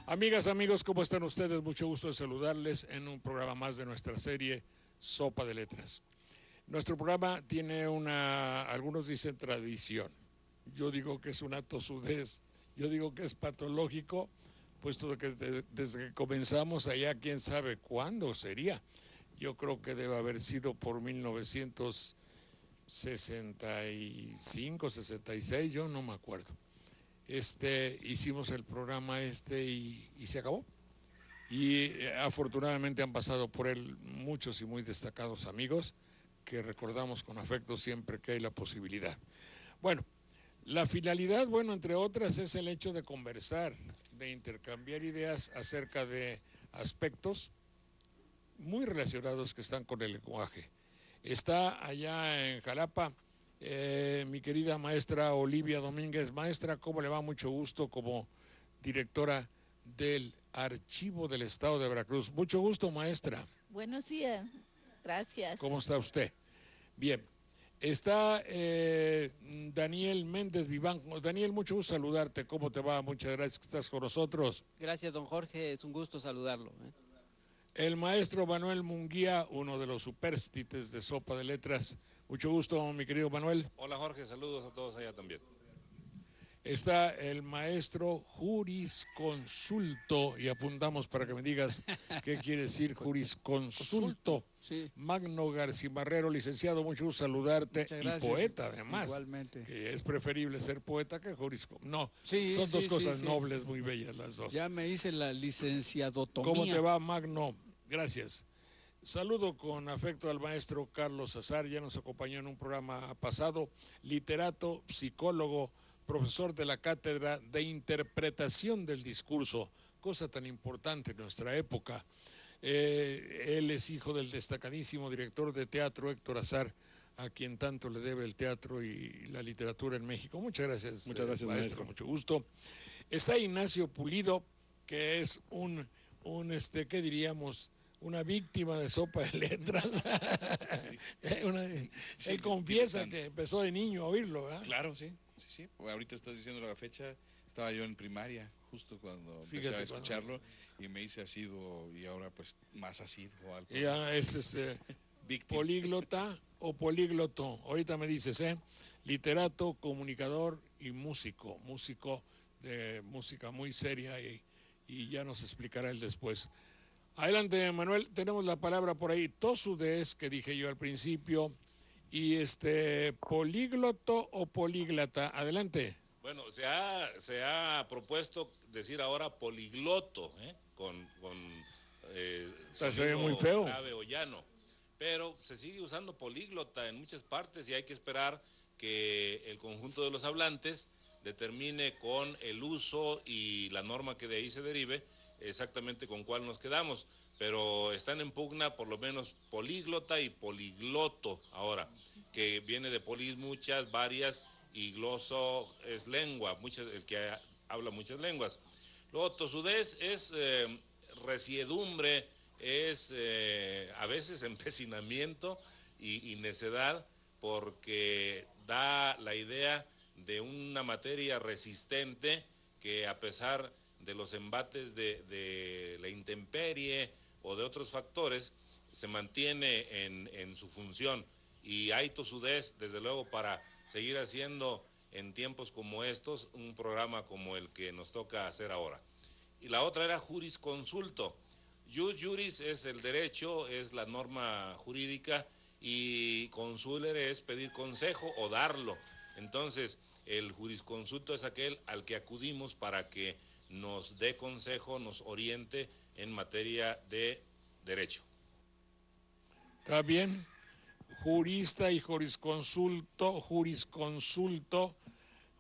Amigas, amigos, ¿cómo están ustedes? Mucho gusto de saludarles en un programa más de nuestra serie Sopa de Letras. Nuestro programa tiene algunos dicen tradición. Yo digo que es una tosudez, yo digo que es patológico, puesto que desde que comenzamos allá, quién sabe cuándo sería. Yo creo que debe haber sido por 1965, 66, yo no me acuerdo. Hicimos el programa y se acabó. Y afortunadamente han pasado por él muchos y muy destacados amigos que recordamos con afecto siempre que hay la posibilidad. Bueno, la finalidad, entre otras, es el hecho de conversar, de intercambiar ideas acerca de aspectos muy relacionados que están con el lenguaje. Está allá en Jalapa mi querida maestra Olivia Domínguez. Maestra, ¿cómo le va? Mucho gusto como directora del Archivo del Estado de Veracruz. Mucho gusto, maestra. Buenos días, gracias. ¿Cómo está usted? Bien. Está Daniel Méndez Viván. Daniel, mucho gusto saludarte. ¿Cómo te va? Muchas gracias que estás con nosotros. Gracias, don Jorge. Es un gusto saludarlo. El maestro Manuel Munguía, uno de los superstites de Sopa de Letras. Mucho gusto, mi querido Manuel. Hola, Jorge. Saludos a todos allá también. Está el maestro jurisconsulto, y apuntamos para que me digas qué quiere decir jurisconsulto. Sí. Magno Garcimarrero, licenciado, mucho gusto saludarte. Y poeta, además. Igualmente. Que es preferible ser poeta que jurisconsulto. No, sí, son dos cosas sí. nobles, muy bellas las dos. Ya me hice la licenciadotomía. ¿Cómo te va, Magno? Gracias. Saludo con afecto al maestro Carlos Azar, ya nos acompañó en un programa pasado, literato, psicólogo, profesor de la cátedra de interpretación del discurso, cosa tan importante en nuestra época. Él es hijo del destacadísimo director de teatro Héctor Azar, a quien tanto le debe el teatro y la literatura en México. Muchas gracias, maestro, mucho gusto. Está Ignacio Pulido, que es ¿qué diríamos? Una víctima de Sopa de Letras. Él confiesa que empezó de niño a oírlo, ¿verdad? Claro, sí. Ahorita estás diciendo la fecha, estaba yo en primaria, justo cuando empecé a escucharlo, y me hice asiduo, y ahora pues más asiduo. Ya es políglota o polígloto. Ahorita me dices, literato, comunicador y músico de música muy seria, y ya nos explicará él después. Adelante, Manuel, tenemos la palabra por ahí, tosudez, que dije yo al principio, y polígloto o políglota. Adelante. Bueno, se ha propuesto decir ahora poligloto, con se ve muy feo, grave o llano, pero se sigue usando políglota en muchas partes y hay que esperar que el conjunto de los hablantes determine con el uso y la norma que de ahí se derive exactamente con cuál nos quedamos, pero están en pugna por lo menos políglota y poligloto ahora, que viene de polis muchas, varias, y gloso es lengua, el que habla muchas lenguas. Luego tosudez es resiedumbre, es a veces empecinamiento y necedad, porque da la idea de una materia resistente que a pesar de los embates de la intemperie o de otros factores, se mantiene en su función. Y hay tosudez, desde luego, para seguir haciendo en tiempos como estos un programa como el que nos toca hacer ahora. Y la otra era jurisconsulto. Jus juris es el derecho, es la norma jurídica, y consulere es pedir consejo o darlo. Entonces, el jurisconsulto es aquel al que acudimos para que nos dé consejo, nos oriente en materia de derecho. ¿Está bien? Jurista y jurisconsulto,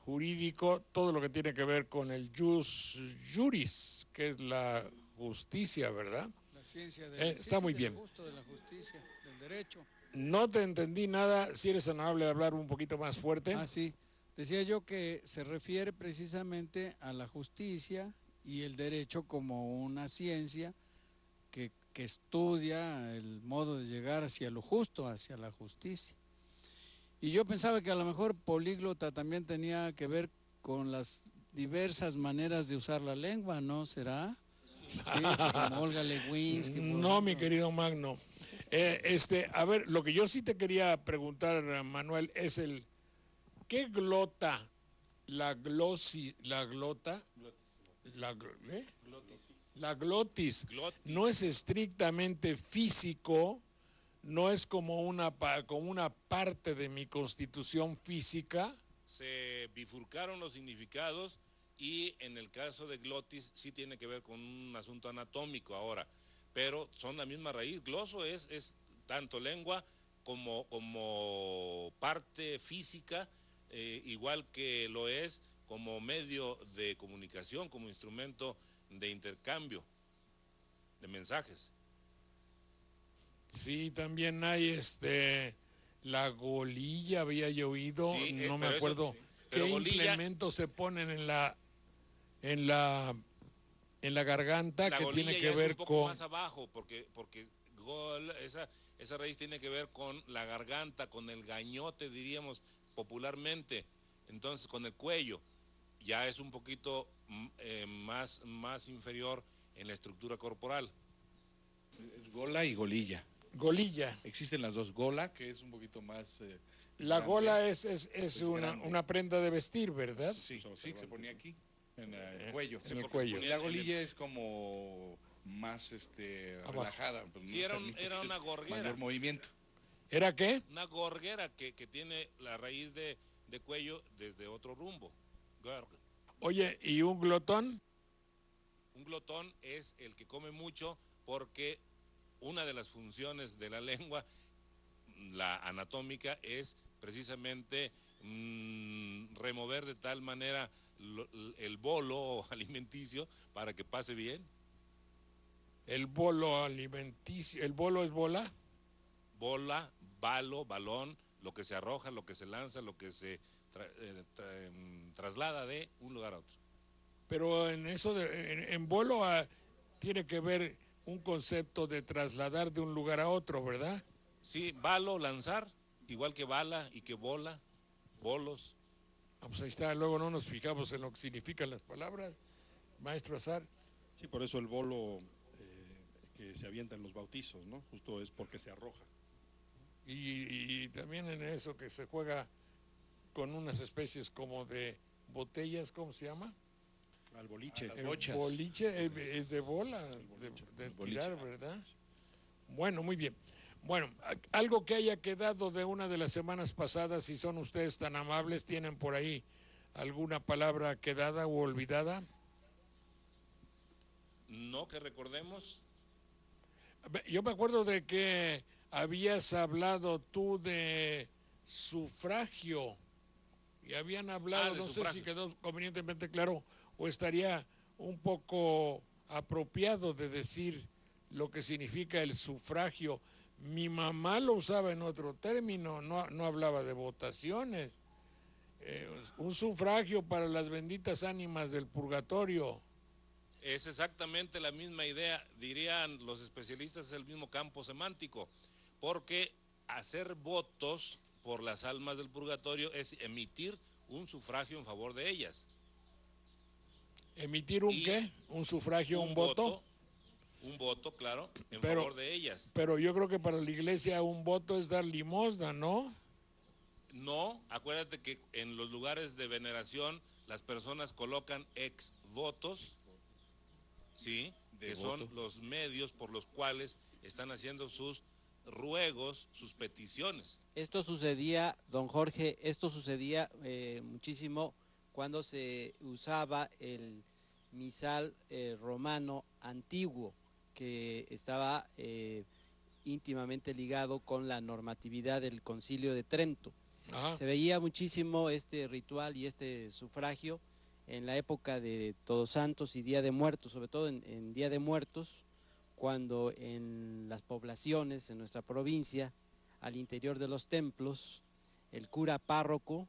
jurídico, todo lo que tiene que ver con el jus juris, que es la justicia, ¿verdad? La ciencia de está muy bien. Justo de la justicia, del derecho. No te entendí nada, si eres amable de hablar un poquito más fuerte. Sí. Decía yo que se refiere precisamente a la justicia y el derecho como una ciencia que estudia el modo de llegar hacia lo justo, hacia la justicia. Y yo pensaba que a lo mejor políglota también tenía que ver con las diversas maneras de usar la lengua, ¿no? ¿Será? Sí, como Olga Lewinsky. No, mi querido Magno. A ver, lo que yo sí te quería preguntar, Manuel, es ¿qué glota? La glotis. La glotis no es estrictamente físico, no es como una parte de mi constitución física. Se bifurcaron los significados y en el caso de glotis sí tiene que ver con un asunto anatómico ahora, pero son la misma raíz. Gloso es tanto lengua como parte física, igual que lo es como medio de comunicación, como instrumento de intercambio de mensajes. Sí, también hay la golilla, había yo oído, Sí, no me acuerdo qué implementos se ponen en la garganta la que golilla tiene ya que ver es un poco con más abajo, porque esa raíz tiene que ver con la garganta, con el gañote, diríamos popularmente, entonces con el cuello. Ya es un poquito más inferior en la estructura corporal. Es gola y golilla. golilla. Existen las dos. Gola, que es un poquito más... La grande. gola es grande. una prenda de vestir, ¿verdad? Sí, sí, que se ponía aquí, en el cuello. En el cuello. Y la golilla es como más relajada. Pues Sí, nos era permite una gorguera. mayor movimiento. ¿Era qué? Una gorguera que tiene la raíz de cuello desde otro rumbo. Oye, ¿y un glotón? Un glotón es el que come mucho porque una de las funciones de la lengua, la anatómica, es precisamente remover de tal manera el bolo alimenticio para que pase bien. El bolo alimenticio. ¿El bolo es bola? Bola, balo, balón, lo que se arroja, lo que se lanza, lo que se traslada de un lugar a otro. Pero en eso, en bolo tiene que ver un concepto de trasladar de un lugar a otro, ¿verdad? Sí, balo, lanzar, igual que bala y que bola, bolos. Pues ahí está, luego no nos fijamos en lo que significan las palabras, maestro Azar. Sí, por eso el bolo que se avienta en los bautizos, ¿no? Justo es porque se arroja. Y también en eso que se juega con unas especies como de botellas, ¿cómo se llama? Al boliche. Las El bochas. boliche es de bola, de tirar, ¿verdad? Bueno, muy bien. Bueno, algo que haya quedado de una de las semanas pasadas, si son ustedes tan amables, ¿tienen por ahí alguna palabra quedada o olvidada? No que recordemos. Yo me acuerdo de que habías hablado tú de sufragio y habían hablado, de no sé sufragio. si quedó convenientemente claro o estaría un poco apropiado de decir lo que significa el sufragio. Mi mamá lo usaba en otro término, no hablaba de votaciones. Un sufragio para las benditas ánimas del purgatorio. Es exactamente la misma idea, dirían los especialistas, es el mismo campo semántico, porque hacer votos por las almas del purgatorio es emitir un sufragio en favor de ellas. ¿Emitir un qué? ¿Un sufragio, un voto? Un voto, claro, en Pero- favor de ellas. Pero yo creo que para la iglesia un voto es dar limosna, ¿no? No, acuérdate que en los lugares de veneración las personas colocan ex votos, ¿sí? De Que voto. son los medios por los cuales están haciendo sus ruegos, sus peticiones. Esto sucedía, don Jorge, muchísimo cuando se usaba el misal romano antiguo, que estaba íntimamente ligado con la normatividad del Concilio de Trento. Ajá. Se veía muchísimo este ritual y este sufragio en la época de Todos Santos y Día de Muertos, sobre todo en Día de Muertos, cuando en las poblaciones, en nuestra provincia, al interior de los templos, el cura párroco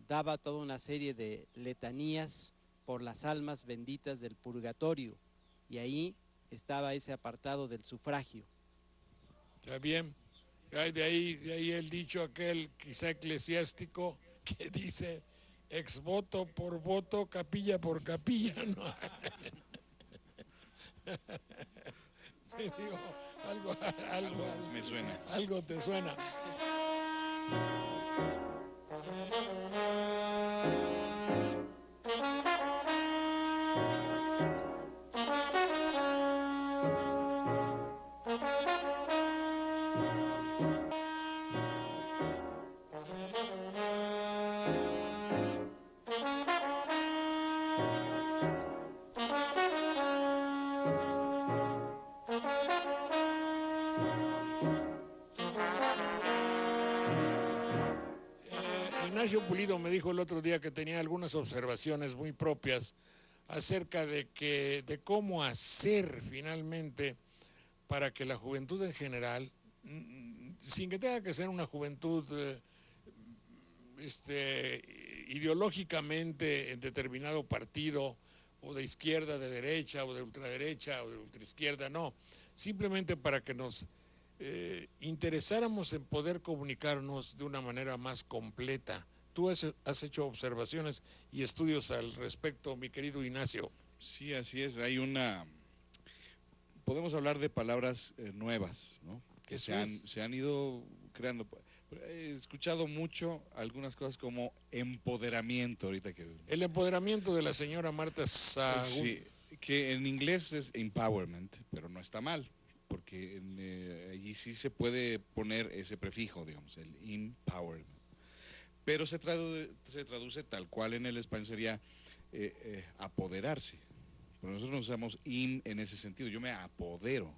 daba toda una serie de letanías por las almas benditas del purgatorio, y ahí estaba ese apartado del sufragio. Está bien. De ahí el dicho aquel, quizá eclesiástico, que dice ex voto por voto, capilla por capilla, ¿no? Sí, digo, algo así, me suena. algo te suena. Ignacio Pulido me dijo el otro día que tenía algunas observaciones muy propias acerca de cómo hacer finalmente para que la juventud en general, sin que tenga que ser una juventud ideológicamente en determinado partido, o de izquierda, de derecha, o de ultraderecha, o de ultraizquierda, no, simplemente para que nos interesáramos en poder comunicarnos de una manera más completa. Tú has hecho observaciones y estudios al respecto, mi querido Ignacio. Sí, así es. Podemos hablar de palabras nuevas, ¿no? Que se han ido creando. He escuchado mucho algunas cosas como empoderamiento ahorita que... El empoderamiento de la señora Marta Sahagún. Sí, que en inglés es empowerment, pero no está mal, porque allí sí se puede poner ese prefijo, digamos, el empowerment. Pero se traduce tal cual en el español sería apoderarse. Pero nosotros no usamos en ese sentido, yo me apodero.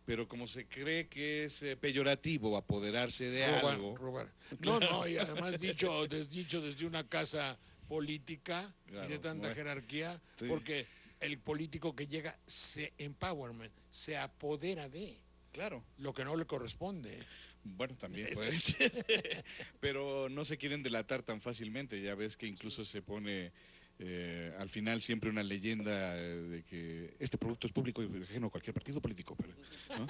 Pero como se cree que es peyorativo apoderarse de algo. Robar. No, y además dicho desde una casa política, claro, y de tanta jerarquía, sí. Porque el político que llega se apodera de. Claro. Lo que no le corresponde. Bueno, también puede ser. Pero no se quieren delatar tan fácilmente. Ya ves que incluso se pone al final siempre una leyenda de que este producto es público y ajeno a cualquier partido político, ¿no?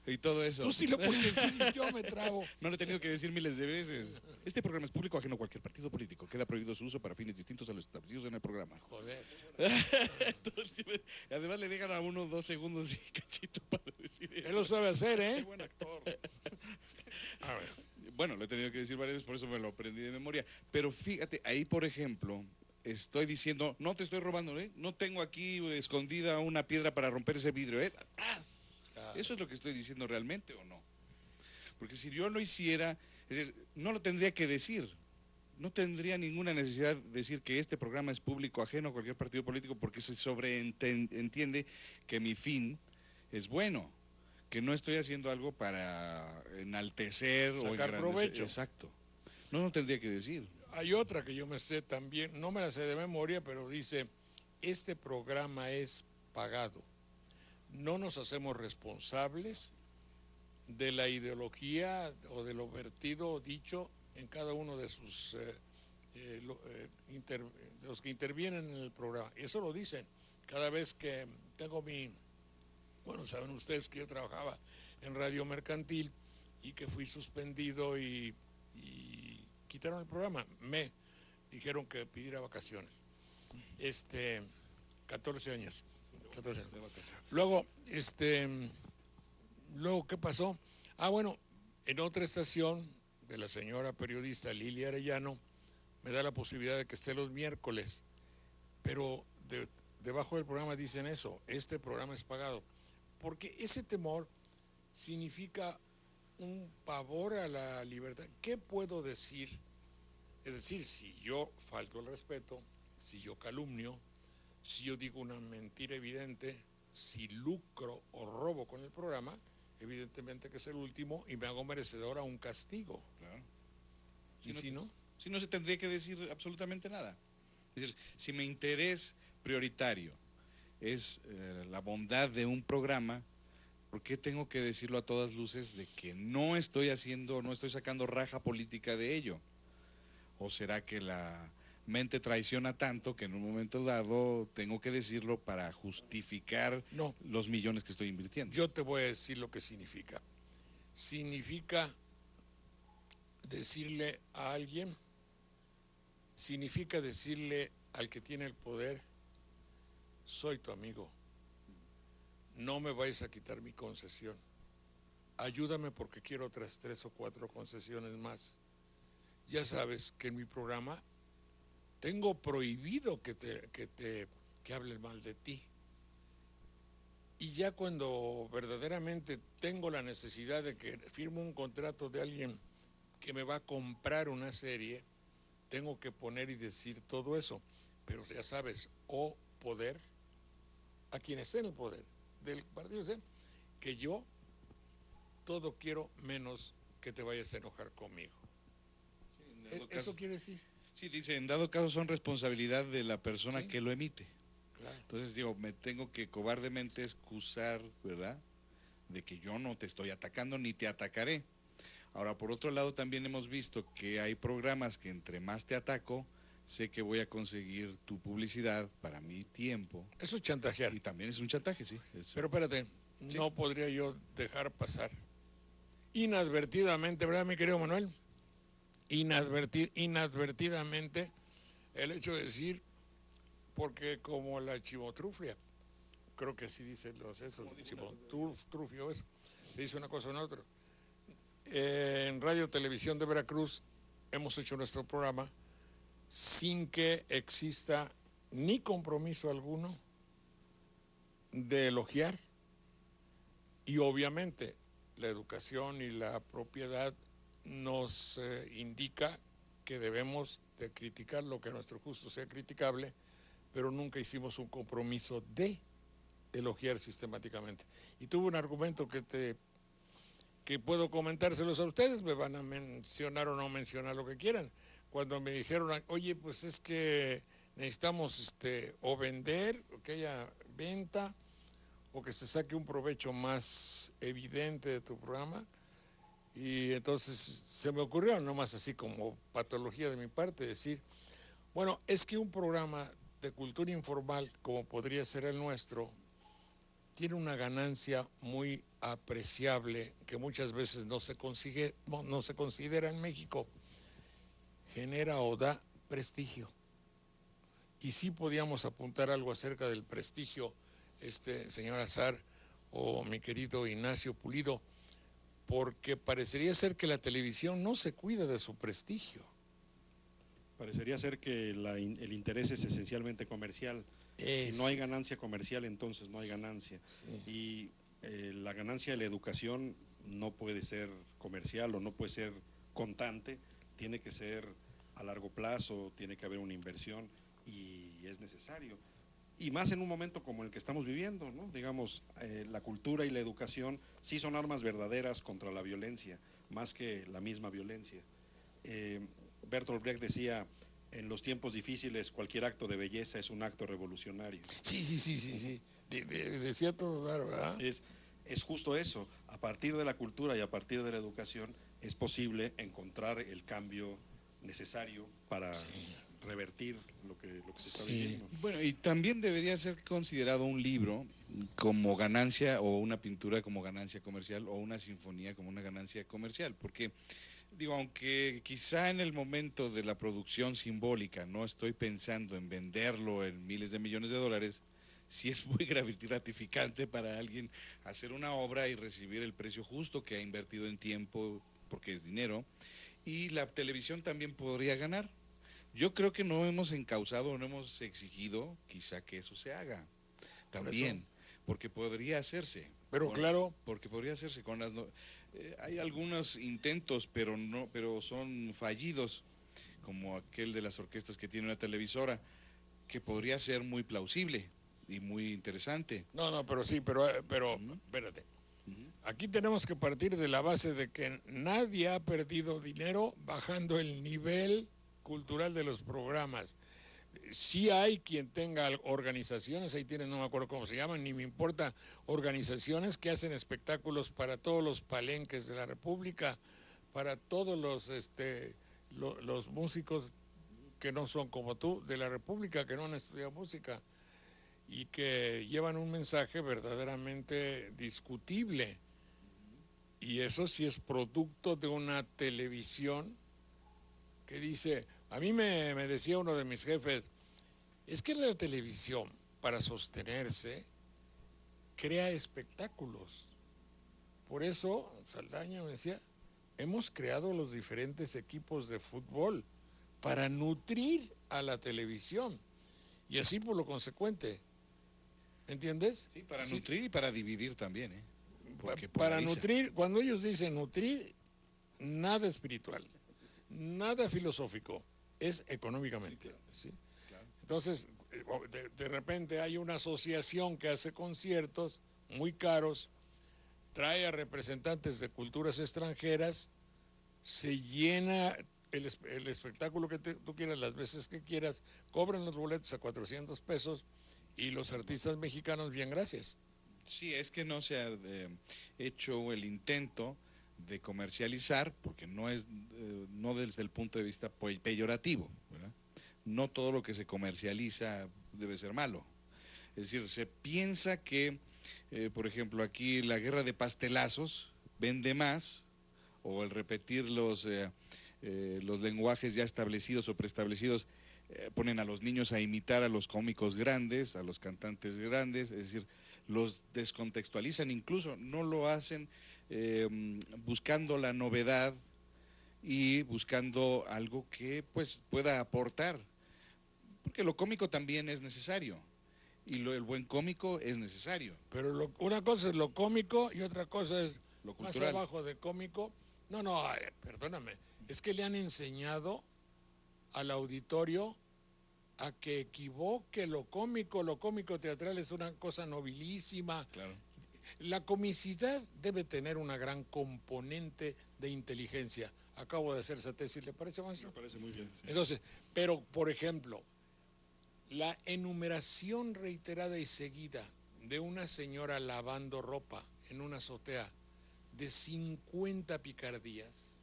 Y todo eso. Tú sí lo puedes decir, yo me trabo. No lo he tenido que decir miles de veces. Este programa es público ajeno a cualquier partido político. Queda prohibido su uso para fines distintos a los establecidos en el programa. Joder. Además le dejan a uno 2 segundos y cachito para decir eso. Él lo sabe hacer, ¿eh? Qué buen actor. A ver. Bueno, lo he tenido que decir varias veces, por eso me lo aprendí de memoria. Pero fíjate, ahí por ejemplo... Estoy diciendo, no te estoy robando, no tengo aquí escondida una piedra para romper ese vidrio, ¿Eso es lo que estoy diciendo realmente o no? Porque si yo lo hiciera, es decir, no lo tendría que decir, no tendría ninguna necesidad de decir que este programa es público ajeno a cualquier partido político, porque se sobreentiende que mi fin es bueno, que no estoy haciendo algo para enaltecer o sacar provecho. Exacto, no tendría que decir. Hay otra que yo me sé también, no me la sé de memoria, pero dice, este programa es pagado. No nos hacemos responsables de la ideología o de lo vertido dicho en cada uno de sus los que intervienen en el programa. Eso lo dicen. Cada vez que tengo bueno, saben ustedes que yo trabajaba en Radio Mercantil y que fui suspendido y quitaron el programa, me dijeron que pidiera vacaciones. 14 años. Luego, ¿qué pasó? Bueno, en otra estación de la señora periodista Lilia Arellano, me da la posibilidad de que esté los miércoles, pero debajo del programa dicen eso, este programa es pagado, porque ese temor significa un pavor a la libertad. ¿Qué puedo decir? Es decir, si yo falto el respeto, si yo calumnio, si yo digo una mentira evidente, si lucro o robo con el programa, evidentemente que es el último y me hago merecedor a un castigo. Claro. ¿Y si no? Si no se tendría que decir absolutamente nada. Es decir, si mi interés prioritario es la bondad de un programa, ¿por qué tengo que decirlo a todas luces de que no estoy sacando raja política de ello? ¿O será que la mente traiciona tanto que en un momento dado tengo que decirlo para justificar los millones que estoy invirtiendo? Yo te voy a decir lo que significa. Significa decirle a alguien, significa decirle al que tiene el poder, soy tu amigo, no me vayas a quitar mi concesión, ayúdame porque quiero otras 3 o 4 concesiones más. Ya sabes que en mi programa tengo prohibido que hablen mal de ti. Y ya cuando verdaderamente tengo la necesidad de que firmo un contrato de alguien que me va a comprar una serie, tengo que poner y decir todo eso. Pero ya sabes, o poder, a quien esté en el poder del partido, que yo todo quiero menos que te vayas a enojar conmigo. Sí, ¿Eso quiere decir? Sí, dice, en dado caso son responsabilidad de la persona Sí. que lo emite. Claro. Entonces digo, me tengo que cobardemente excusar, ¿verdad? De que yo no te estoy atacando ni te atacaré. Ahora, por otro lado, también hemos visto que hay programas que entre más te ataco, sé que voy a conseguir tu publicidad para mi tiempo. Eso es chantajear. Y también es un chantaje, sí. Pero espérate, Sí. no podría yo dejar pasar inadvertidamente, ¿verdad, mi querido Manuel? Inadvertidamente el hecho de decir, porque como la chimotrufia, creo que así dicen los esos, chimotrufio, eso, se dice una cosa o una otra. En Radio Televisión de Veracruz hemos hecho nuestro programa sin que exista ni compromiso alguno de elogiar, y obviamente la educación y la propiedad nos indica que debemos de criticar lo que a nuestro gusto sea criticable, pero nunca hicimos un compromiso de elogiar sistemáticamente. Y tuve un argumento que puedo comentárselos a ustedes, me van a mencionar o no mencionar lo que quieran. Cuando me dijeron, oye, pues es que necesitamos o vender, o que haya venta, o que se saque un provecho más evidente de tu programa. Y entonces se me ocurrió, nomás así como patología de mi parte, decir, bueno, es que un programa de cultura informal, como podría ser el nuestro, tiene una ganancia muy apreciable que muchas veces no se considera en México. Genera o da prestigio. Y sí podíamos apuntar algo acerca del prestigio, señor Azar o mi querido Ignacio Pulido, porque parecería ser que la televisión no se cuida de su prestigio. Parecería ser que el interés es esencialmente comercial. Si no hay ganancia comercial, entonces no hay ganancia. Sí. Y la ganancia de la educación no puede ser comercial o no puede ser constante, tiene que ser a largo plazo, tiene que haber una inversión y es necesario. Y más en un momento como el que estamos viviendo, ¿no? Digamos, la cultura y la educación sí son armas verdaderas contra la violencia, más que la misma violencia. Bertolt Brecht decía, en los tiempos difíciles cualquier acto de belleza es un acto revolucionario. Sí. Decía todo dar, ¿verdad? Es justo eso, a partir de la cultura y a partir de la educación es posible encontrar el cambio necesario para revertir lo que se está viviendo. Bueno, y también debería ser considerado un libro como ganancia, o una pintura como ganancia comercial, o una sinfonía como una ganancia comercial, porque digo, aunque quizá en el momento de la producción simbólica no estoy pensando en venderlo en miles de millones de dólares, sí es muy gratificante para alguien hacer una obra y recibir el precio justo que ha invertido en tiempo, porque es dinero, y la televisión también podría ganar. Yo creo que no hemos encauzado, no hemos exigido quizá que eso se haga también, porque podría hacerse. Pero claro. Porque podría hacerse con las... hay algunos intentos, pero son fallidos, como aquel de las orquestas que tiene una televisora, que podría ser muy plausible y muy interesante. No, pero espérate. Aquí tenemos que partir de la base de que nadie ha perdido dinero bajando el nivel cultural de los programas. Sí hay quien tenga organizaciones, ahí tienen, no me acuerdo cómo se llaman, ni me importa, organizaciones que hacen espectáculos para todos los palenques de la República, para todos los músicos que no son como tú, de la República, que no han estudiado música, y que llevan un mensaje verdaderamente discutible. Y eso sí es producto de una televisión que dice, A mí me decía uno de mis jefes, es que la televisión, para sostenerse, crea espectáculos. Por eso, Saldaña me decía, hemos creado los diferentes equipos de fútbol para nutrir a la televisión. Y así por lo consecuente, ¿me entiendes? Sí, para nutrir y para dividir también, ¿eh? Porque Para polariza. nutrir, cuando ellos dicen nutrir, nada espiritual, nada filosófico, es económicamente. ¿Sí? Entonces, de repente hay una asociación que hace conciertos muy caros, trae a representantes de culturas extranjeras, se llena el espectáculo que tú quieras, las veces que quieras, cobran los boletos a 400 pesos y los artistas mexicanos, bien, gracias. Sí, es que no se ha hecho el intento de comercializar, porque no es no desde el punto de vista peyorativo, ¿verdad? No todo lo que se comercializa debe ser malo. Es decir, se piensa que, por ejemplo, aquí la guerra de pastelazos vende más, o el repetir los lenguajes ya establecidos o preestablecidos, ponen a los niños a imitar a los cómicos grandes, a los cantantes grandes, es decir, los descontextualizan, incluso no lo hacen buscando la novedad y buscando algo que pues pueda aportar, porque lo cómico también es necesario y el buen cómico es necesario. Pero una cosa es lo cómico y otra cosa es Lo más cultural. abajo de cómico. No, perdóname, es que le han enseñado al auditorio a que equivoque lo cómico teatral es una cosa nobilísima. Claro. La comicidad debe tener una gran componente de inteligencia. Acabo de hacer esa tesis, ¿le parece, maestro? Me parece muy bien. Sí. Entonces, pero por ejemplo, la enumeración reiterada y seguida de una señora lavando ropa en una azotea de 50 picardías.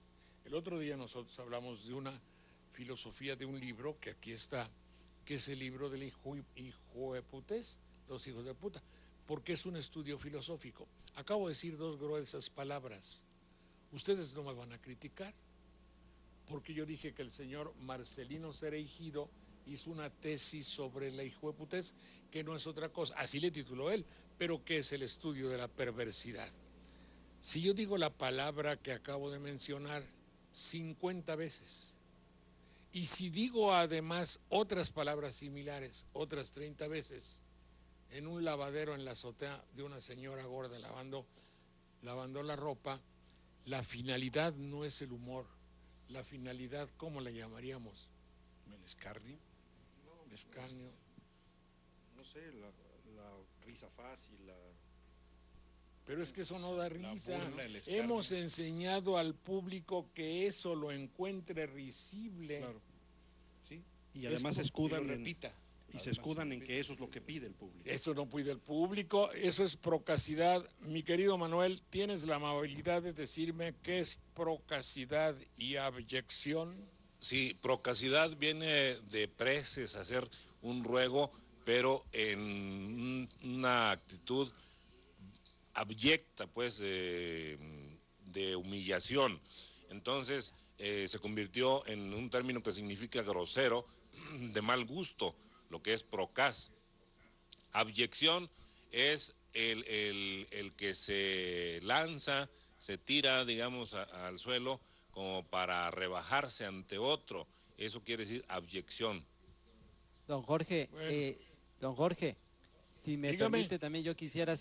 El otro día nosotros hablamos de una filosofía de un libro que aquí está, que es el libro del hijo de putés, los hijos de puta, porque es un estudio filosófico. Acabo de decir dos gruesas palabras. Ustedes no me van a criticar, porque yo dije que el señor Marcelino Cereijido hizo una tesis sobre la hijueputés, que no es otra cosa, así le tituló él, pero que es el estudio de la perversidad. Si yo digo la palabra que acabo de mencionar 50 veces, y si digo además otras palabras similares, otras 30 veces, en un lavadero en la azotea de una señora gorda lavando la ropa, la finalidad no es el humor, la finalidad, ¿cómo la llamaríamos? ¿El escarnio? Escarnio. No sé, la risa fácil, Pero es que eso no da La risa. burla, el escarnio. Hemos enseñado al público que eso lo encuentre risible. Claro. Sí. y además se Y escudan lo en, repita. y se Además, escudan se en repita. que eso es lo que pide el público. Eso no pide el público, eso es procacidad. Mi querido Manuel, ¿tienes la amabilidad de decirme qué es procacidad y abyección? Sí, procacidad viene de preces, hacer un ruego, pero en una actitud abyecta, pues, de humillación. Entonces, se convirtió en un término que significa grosero, de mal gusto, lo que es procaz. Abyección es el que se lanza, se tira, digamos, al suelo como para rebajarse ante otro. Eso quiere decir abyección. Don Jorge, Bueno. don Jorge, si me Dígame. permite también yo quisiera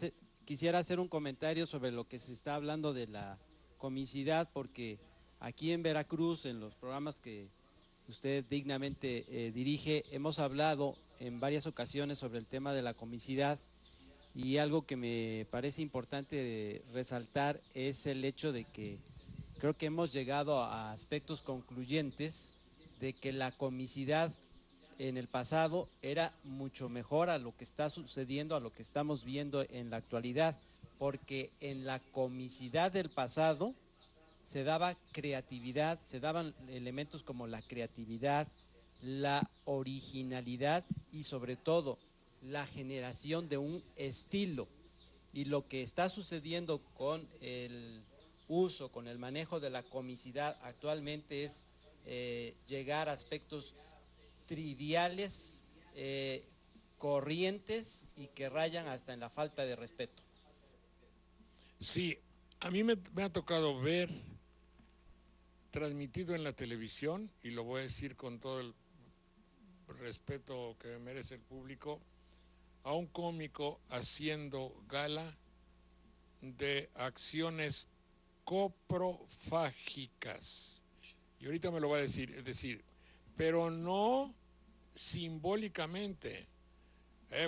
hacer un comentario sobre lo que se está hablando de la comicidad, porque aquí en Veracruz, en los programas que usted dignamente dirige, hemos hablado en varias ocasiones sobre el tema de la comicidad, y algo que me parece importante resaltar es el hecho de que creo que hemos llegado a aspectos concluyentes de que la comicidad en el pasado era mucho mejor a lo que está sucediendo, a lo que estamos viendo en la actualidad, porque en la comicidad del pasado se daba creatividad, se daban elementos como la creatividad, la originalidad y sobre todo la generación de un estilo. Y lo que está sucediendo con el uso, con el manejo de la comicidad actualmente es llegar a aspectos triviales, corrientes y que rayan hasta en la falta de respeto. Sí, a mí me ha tocado ver transmitido en la televisión, y lo voy a decir con todo el respeto que me merece el público, a un cómico haciendo gala de acciones coprofágicas. Y ahorita me lo va a decir, es decir, pero no simbólicamente.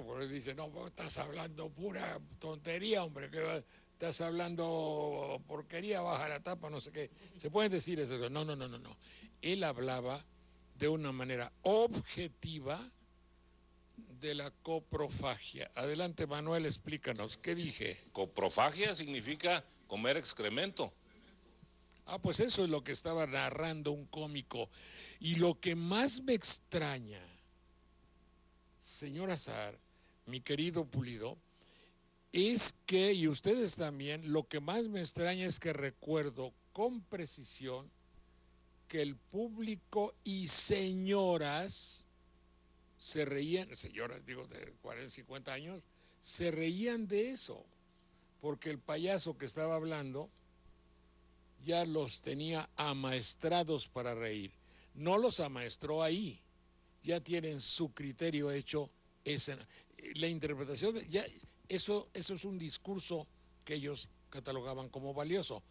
Porque dice, no, estás hablando pura tontería, hombre, que estás hablando porquería, baja la tapa, no sé qué. Se pueden decir eso. No. Él hablaba de una manera objetiva de la coprofagia. Adelante, Manuel, explícanos, ¿qué dije? Coprofagia significa comer excremento. Pues eso es lo que estaba narrando un cómico. Y lo que más me extraña, señor Azar, mi querido Pulido, es que, y ustedes también, lo que más me extraña es que recuerdo con precisión que el público y señoras se reían, señoras digo de 40, 50 años, se reían de eso, porque el payaso que estaba hablando ya los tenía amaestrados para reír. No los amaestró ahí, ya tienen su criterio hecho, la interpretación, eso es un discurso que ellos catalogaban como valioso.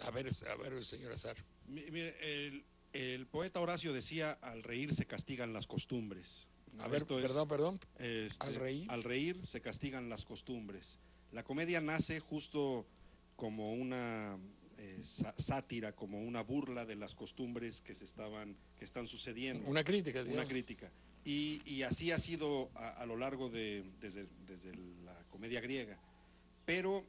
A ver, señor Azar. Mire, el poeta Horacio decía, al reír se castigan las costumbres. A ver, perdón. Al reír se castigan las costumbres. La comedia nace justo como una sátira, como una burla de las costumbres que están sucediendo. Una crítica, digamos. Una crítica. Y así ha sido a lo largo desde la comedia griega. Pero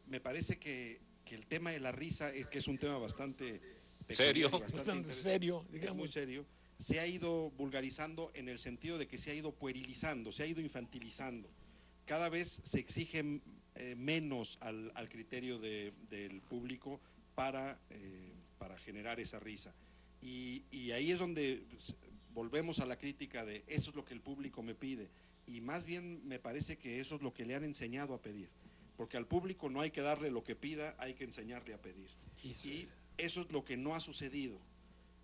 me parece que el tema de la risa, que es un tema bastante serio, bastante serio, digamos. Muy serio, se ha ido vulgarizando en el sentido de que se ha ido puerilizando, se ha ido infantilizando. Cada vez se exige menos al criterio del público para generar esa risa. Y ahí es donde volvemos a la crítica de eso es lo que el público me pide. Y más bien me parece que eso es lo que le han enseñado a pedir. Porque al público no hay que darle lo que pida, hay que enseñarle a pedir. Y eso es lo que no ha sucedido.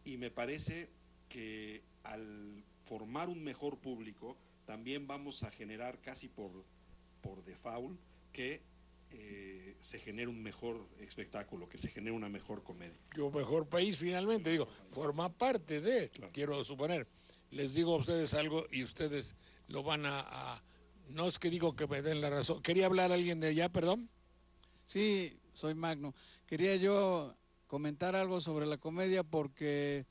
Y me parece que al formar un mejor público, también vamos a generar casi por default que se genere un mejor espectáculo, que se genere una mejor comedia. Un mejor país finalmente, digo, forma parte de, claro. Quiero suponer, les digo a ustedes algo y ustedes lo van no es que digo que me den la razón. ¿Quería hablar alguien de allá, perdón? Sí, soy Magno. Quería yo comentar algo sobre la comedia porque,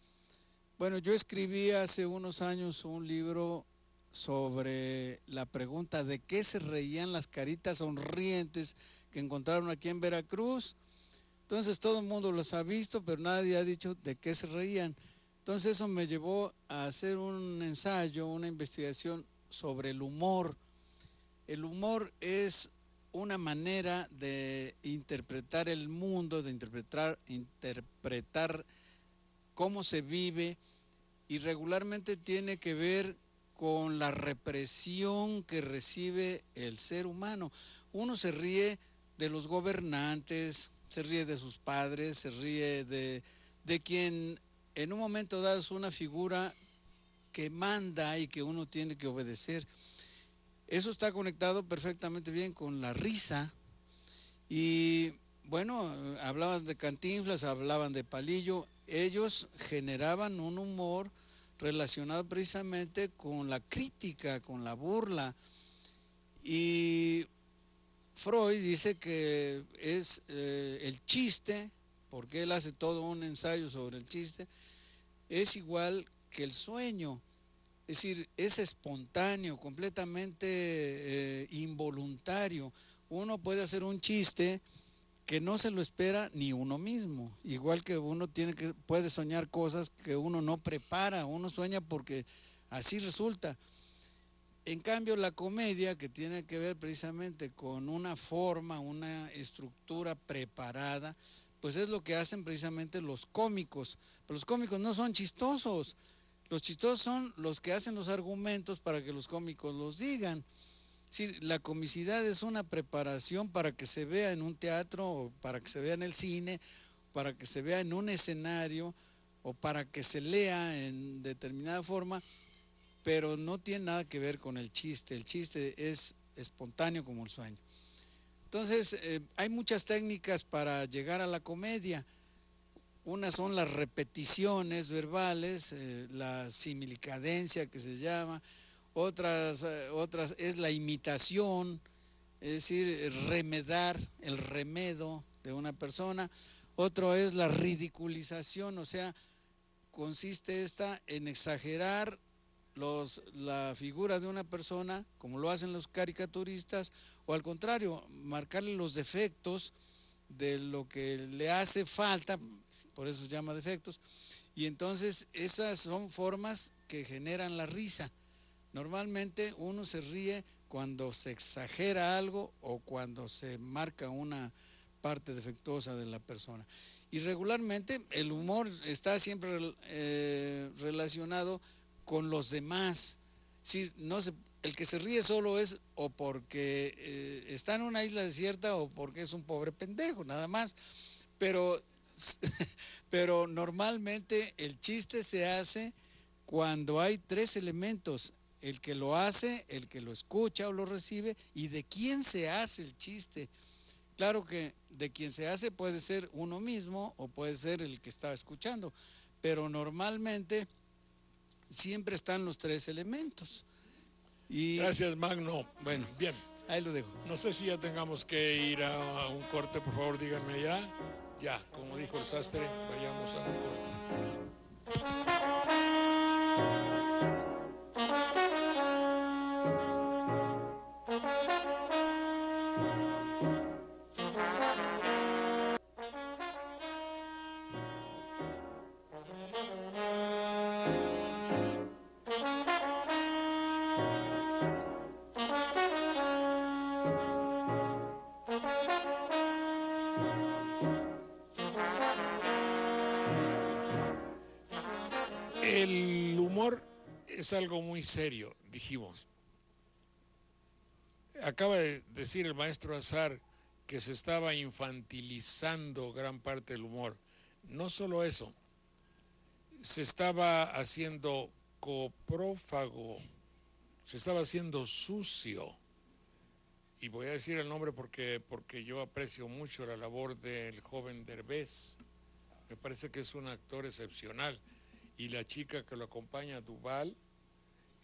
bueno, yo escribí hace unos años un libro sobre la pregunta de qué se reían las caritas sonrientes que encontraron aquí en Veracruz. Entonces todo el mundo los ha visto, pero nadie ha dicho de qué se reían. Entonces eso me llevó a hacer un ensayo, una investigación sobre el humor. El humor es una manera de interpretar el mundo, de interpretar cómo se vive, y regularmente tiene que ver con la represión que recibe el ser humano. Uno se ríe de los gobernantes, se ríe de sus padres, se ríe de quien en un momento dado es una figura que manda y que uno tiene que obedecer. Eso está conectado perfectamente bien con la risa. Y bueno, hablaban de Cantinflas, hablaban de Palillo. Ellos generaban un humor relacionado precisamente con la crítica, con la burla. Y Freud dice que es el chiste, porque él hace todo un ensayo sobre el chiste, es igual que el sueño. Es decir, es espontáneo, completamente involuntario. Uno puede hacer un chiste que no se lo espera ni uno mismo. Igual que uno puede soñar cosas que uno no prepara, uno sueña porque así resulta. En cambio, la comedia, que tiene que ver precisamente con una forma, una estructura preparada, pues es lo que hacen precisamente los cómicos. Pero los cómicos no son chistosos. Los chistosos son los que hacen los argumentos para que los cómicos los digan. Sí, la comicidad es una preparación para que se vea en un teatro, o para que se vea en el cine, para que se vea en un escenario, o para que se lea en determinada forma, pero no tiene nada que ver con el chiste. El chiste es espontáneo como el sueño. Entonces, hay muchas técnicas para llegar a la comedia. Unas son las repeticiones verbales, la similicadencia que se llama. Otras es la imitación, es decir, remedar, el remedo de una persona. Otro es la ridiculización, o sea, consiste esta en exagerar la figura de una persona, como lo hacen los caricaturistas, o al contrario, marcarle los defectos de lo que le hace falta, por eso se llama defectos, y entonces esas son formas que generan la risa. Normalmente uno se ríe cuando se exagera algo o cuando se marca una parte defectuosa de la persona. Y regularmente el humor está siempre relacionado con los demás. Sí, el que se ríe solo es o porque está en una isla desierta o porque es un pobre pendejo, nada más. Pero normalmente el chiste se hace cuando hay tres elementos: el que lo hace, el que lo escucha o lo recibe, y de quién se hace el chiste. Claro que de quien se hace puede ser uno mismo o puede ser el que está escuchando, pero normalmente siempre están los tres elementos. Gracias, Magno. Bueno, bien. Ahí lo dejo. No sé si ya tengamos que ir a un corte, por favor, díganme ya. Ya, como dijo el sastre, vayamos a un corte. El humor es algo muy serio, dijimos. Acaba de decir el maestro Azar que se estaba infantilizando gran parte del humor. No solo eso, se estaba haciendo coprófago, se estaba haciendo sucio. Y voy a decir el nombre porque yo aprecio mucho la labor del joven Derbez. Me parece que es un actor excepcional. Y la chica que lo acompaña, Duval,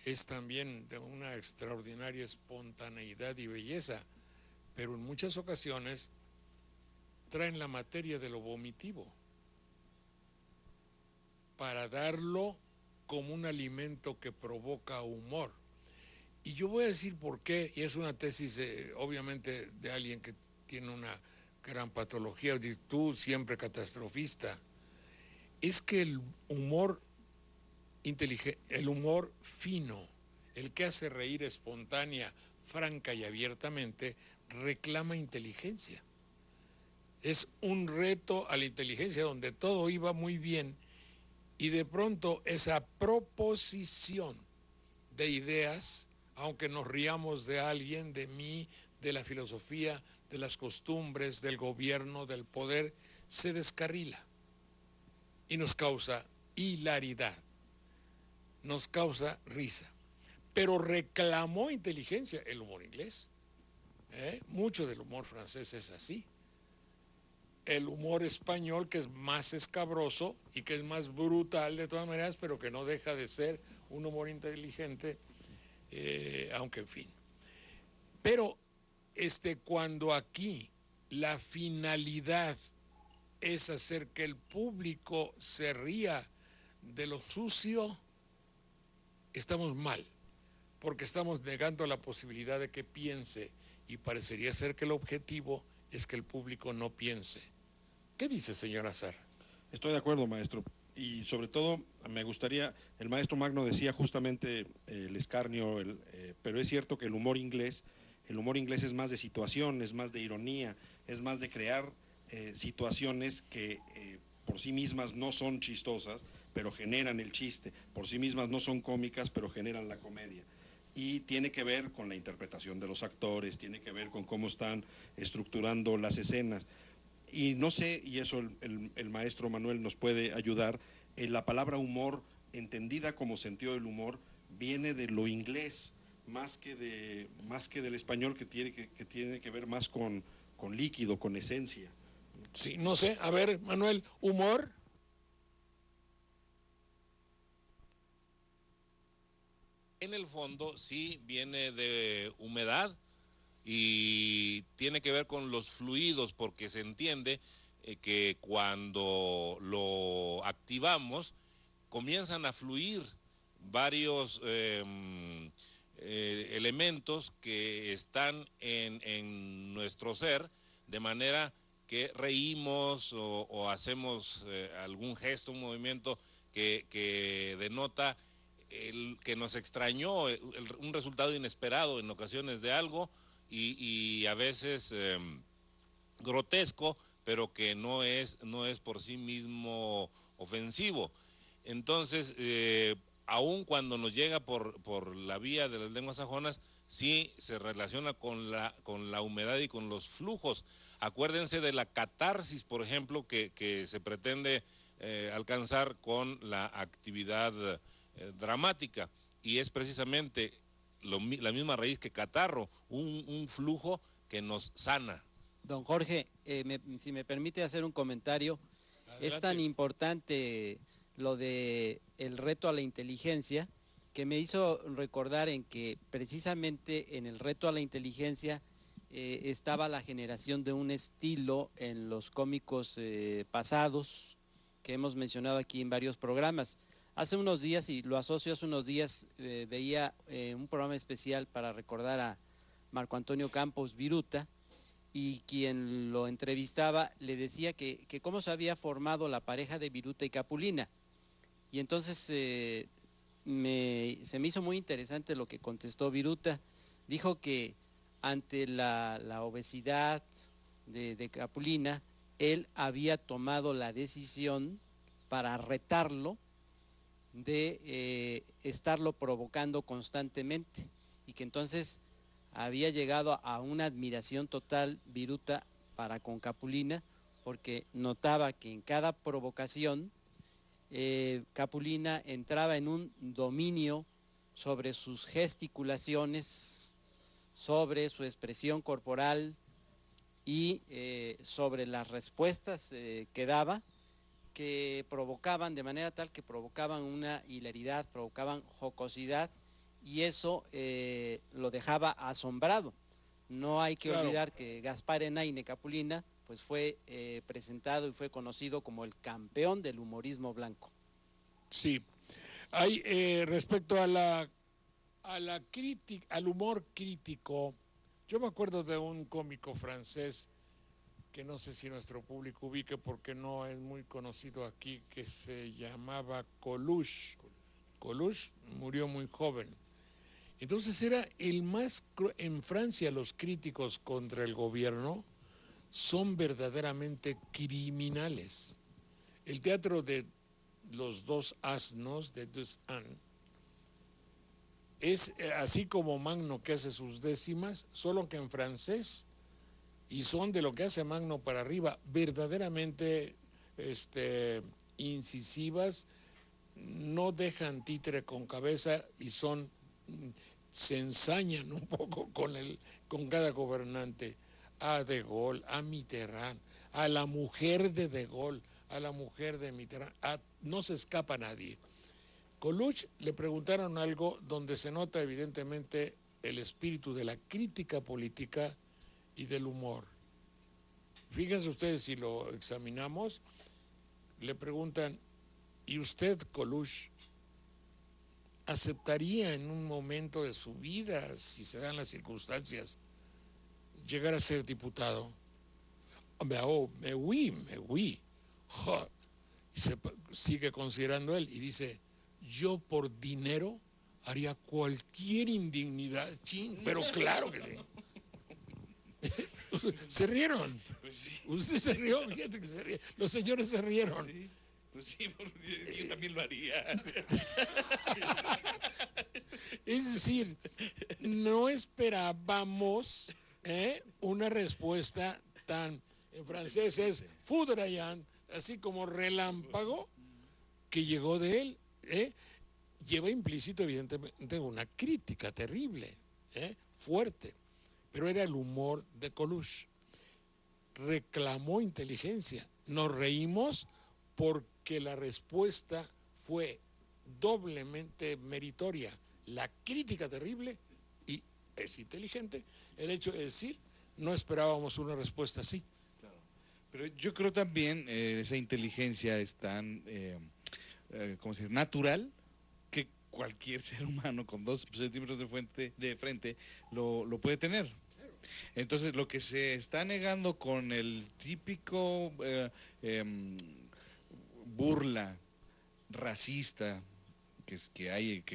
es también de una extraordinaria espontaneidad y belleza, pero en muchas ocasiones traen la materia de lo vomitivo para darlo como un alimento que provoca humor. Y yo voy a decir por qué, y es una tesis obviamente de alguien que tiene una gran patología, tú siempre catastrofista. Es que el humor inteligente, el humor fino, el que hace reír espontánea, franca y abiertamente, reclama inteligencia. Es un reto a la inteligencia donde todo iba muy bien y de pronto esa proposición de ideas, aunque nos riamos de alguien, de mí, de la filosofía, de las costumbres, del gobierno, del poder, se descarrila y nos causa hilaridad, nos causa risa, pero reclamó inteligencia el humor inglés. Mucho del humor francés es así. El humor español, que es más escabroso y que es más brutal de todas maneras, pero que no deja de ser un humor inteligente, aunque en fin. Pero cuando aquí la finalidad es hacer que el público se ría de lo sucio, estamos mal, porque estamos negando la posibilidad de que piense, y parecería ser que el objetivo es que el público no piense. ¿Qué dice, señor Azar? Estoy de acuerdo, maestro, y sobre todo me gustaría, el maestro Magno decía justamente el escarnio, pero es cierto que el humor inglés es más de situación, es más de ironía, es más de crear situaciones que por sí mismas no son chistosas, pero generan el chiste, por sí mismas no son cómicas, pero generan la comedia. Y tiene que ver con la interpretación de los actores, tiene que ver con cómo están estructurando las escenas. Y no sé, y eso el maestro Manuel nos puede ayudar, la palabra humor, entendida como sentido del humor, viene de lo inglés, más que del español, que tiene que ver más con líquido, con esencia. Sí, no sé, a ver, Manuel, humor. En el fondo sí viene de humedad y tiene que ver con los fluidos, porque se entiende que cuando lo activamos comienzan a fluir varios elementos que están en nuestro ser, de manera que reímos o hacemos algún gesto, un movimiento que denota que nos extrañó, un resultado inesperado en ocasiones de algo y a veces grotesco, pero que no es por sí mismo ofensivo. Entonces, aun cuando nos llega por la vía de las lenguas sajonas, sí se relaciona con la humedad y con los flujos. Acuérdense de la catarsis, por ejemplo, que se pretende alcanzar con la actividad dramática, y es precisamente la misma raíz que catarro, un flujo que nos sana. Don Jorge, si me permite hacer un comentario, Adelante. es tan importante lo de el reto a la inteligencia que me hizo recordar en que precisamente en el reto a la inteligencia estaba la generación de un estilo en los cómicos pasados que hemos mencionado aquí en varios programas. Hace unos días, y lo asocio hace unos días, veía un programa especial para recordar a Marco Antonio Campos Viruta, y quien lo entrevistaba le decía que cómo se había formado la pareja de Viruta y Capulina. Y entonces se me hizo muy interesante lo que contestó Viruta. Dijo que ante la obesidad de Capulina, él había tomado la decisión para retarlo de estarlo provocando constantemente, y que entonces había llegado a una admiración total Viruta para con Capulina, porque notaba que en cada provocación Capulina entraba en un dominio sobre sus gesticulaciones, sobre su expresión corporal y sobre las respuestas que daba, que provocaban de manera tal que provocaban una hilaridad, provocaban jocosidad, y eso lo dejaba asombrado. No hay que olvidar que Gaspar Enaine Capulina pues fue presentado y fue conocido como el campeón del humorismo blanco. Sí, hay respecto a la crítica, al humor crítico, yo me acuerdo de un cómico francés que no sé si nuestro público ubique porque no es muy conocido aquí, que se llamaba Coluche. Coluche murió muy joven. Entonces era el más... En Francia los críticos contra el gobierno son verdaderamente criminales. El teatro de los dos asnos, de Deux Ânes, es así como Magno, que hace sus décimas, solo que en francés, y son de lo que hace Magno para arriba, verdaderamente incisivas, no dejan títere con cabeza y se ensañan un poco con cada gobernante, a De Gaulle, a Mitterrand, a la mujer de Gaulle, a la mujer de Mitterrand, no se escapa nadie. Coluche le preguntaron algo donde se nota evidentemente el espíritu de la crítica política y del humor. Fíjense ustedes, si lo examinamos, le preguntan, ¿y usted, Coluche, aceptaría en un momento de su vida, si se dan las circunstancias, llegar a ser diputado? Oui. Y se sigue considerando él y dice, yo por dinero haría cualquier indignidad, pero claro que sí. Se rieron. Pues sí. Usted se rió, fíjate que se ríe. Los señores se rieron. Sí, pues sí, yo también lo haría. Es decir, no esperábamos una respuesta tan, en francés es foudroyant, así como relámpago, que llegó de él. Lleva implícito, evidentemente, una crítica terrible, fuerte, pero era el humor de Coluche. Reclamó inteligencia. Nos reímos porque la respuesta fue doblemente meritoria. La crítica terrible y es inteligente el hecho de decir, no esperábamos una respuesta así. Pero yo creo también esa inteligencia es tan, ¿cómo se dice?, natural, que cualquier ser humano con 2 centímetros de frente lo puede tener. Entonces, lo que se está negando con el típico burla racista que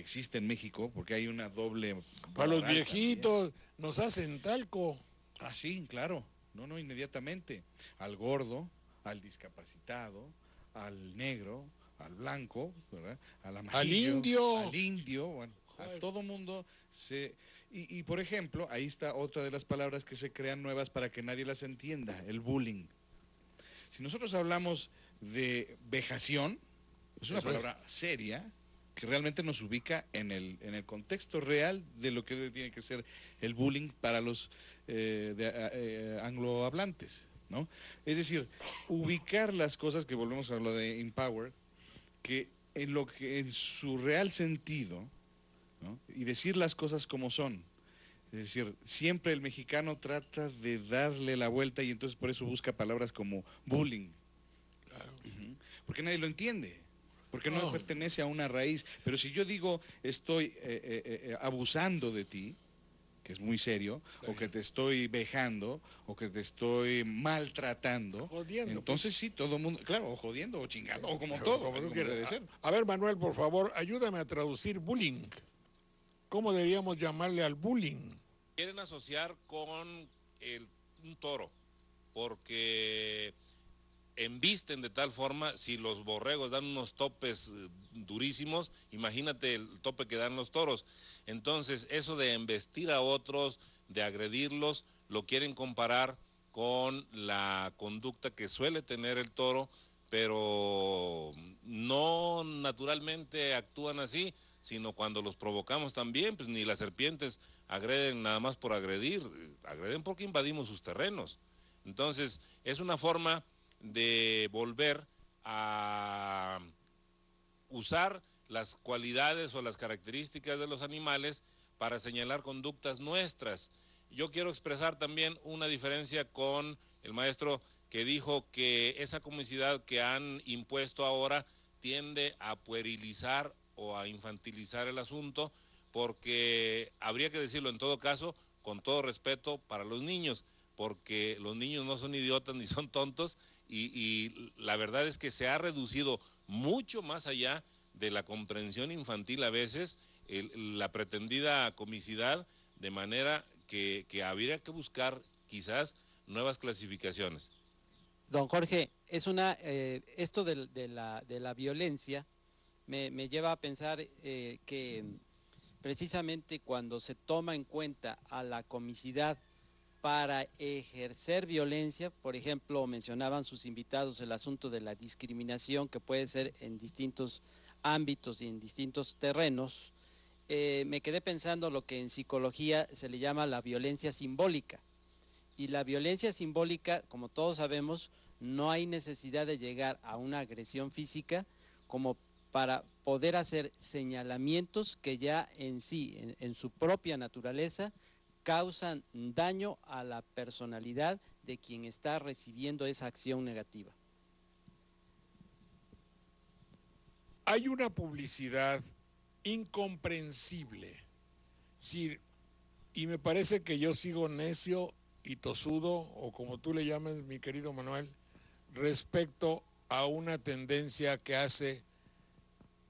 existe en México, porque hay una doble... Para los moral viejitos también. nos hacen talco. Ah, sí, claro. No, inmediatamente. Al gordo, al discapacitado, al negro, al blanco, ¿verdad? Al amarillo, al indio, bueno, a todo mundo se... Y por ejemplo, ahí está otra de las palabras que se crean nuevas para que nadie las entienda, el bullying. Si nosotros hablamos de vejación, es una palabra seria que realmente nos ubica en el contexto real de lo que tiene que ser el bullying para los anglohablantes, ¿no? Es decir, ubicar las cosas, que volvemos a lo de Empower, que en su real sentido, ¿no? Y decir las cosas como son. Es decir, siempre el mexicano trata de darle la vuelta y entonces por eso busca palabras como bullying. Claro. Porque nadie lo entiende, porque no pertenece a una raíz. Pero si yo digo estoy abusando de ti, que es muy serio, o que te estoy vejando, o que te estoy maltratando, Jodiendo, entonces sí, todo el mundo, claro, o jodiendo, o chingando, o como todo, Como tú como quieras. debe ser. A ver, Manuel, por favor, ayúdame a traducir bullying. ¿Cómo deberíamos llamarle al bullying? Quieren asociar con un toro, porque embisten de tal forma, si los borregos dan unos topes durísimos, imagínate el tope que dan los toros. Entonces, eso de embestir a otros, de agredirlos, lo quieren comparar con la conducta que suele tener el toro, pero no naturalmente actúan así, sino cuando los provocamos también, pues ni las serpientes agreden nada más por agredir, agreden porque invadimos sus terrenos. Entonces, es una forma de volver a usar las cualidades o las características de los animales para señalar conductas nuestras. Yo quiero expresar también una diferencia con el maestro que dijo que esa comicidad que han impuesto ahora tiende a puerilizar o a infantilizar el asunto, porque habría que decirlo en todo caso, con todo respeto para los niños, porque los niños no son idiotas ni son tontos, y la verdad es que se ha reducido mucho más allá de la comprensión infantil a veces la pretendida comicidad, de manera que habría que buscar quizás nuevas clasificaciones. Don Jorge, es esto de la violencia me lleva a pensar que precisamente cuando se toma en cuenta a la comicidad para ejercer violencia, por ejemplo, mencionaban sus invitados el asunto de la discriminación, que puede ser en distintos ámbitos y en distintos terrenos, me quedé pensando lo que en psicología se le llama la violencia simbólica. Y la violencia simbólica, como todos sabemos, no hay necesidad de llegar a una agresión física como para poder hacer señalamientos que ya en sí, en su propia naturaleza, causan daño a la personalidad de quien está recibiendo esa acción negativa. Hay una publicidad incomprensible, sí, y me parece que yo sigo necio y tosudo, o como tú le llamas, mi querido Manuel, respecto a una tendencia que hace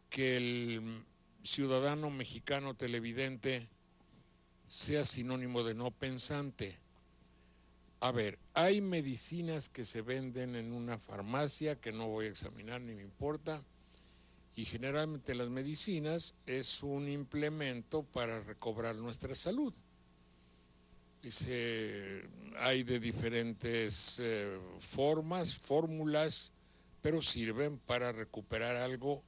que el ciudadano mexicano televidente sea sinónimo de no pensante. A ver, hay medicinas que se venden en una farmacia que no voy a examinar ni me importa, y generalmente las medicinas es un implemento para recobrar nuestra salud. Hay de diferentes fórmulas, pero sirven para recuperar algo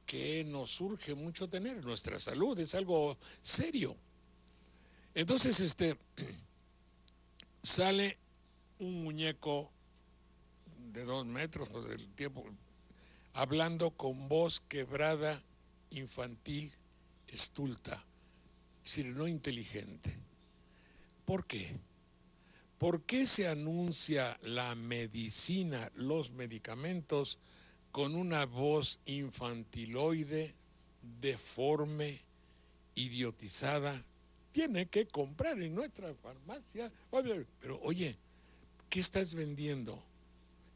que nos urge mucho tener, nuestra salud, es algo serio. Entonces, sale un muñeco de 2 metros del tiempo, hablando con voz quebrada, infantil, estulta, es decir, no inteligente. ¿Por qué? ¿Por qué se anuncia la medicina, los medicamentos, con una voz infantiloide, deforme, idiotizada? Tiene que comprar en nuestra farmacia. Pero oye, ¿qué estás vendiendo?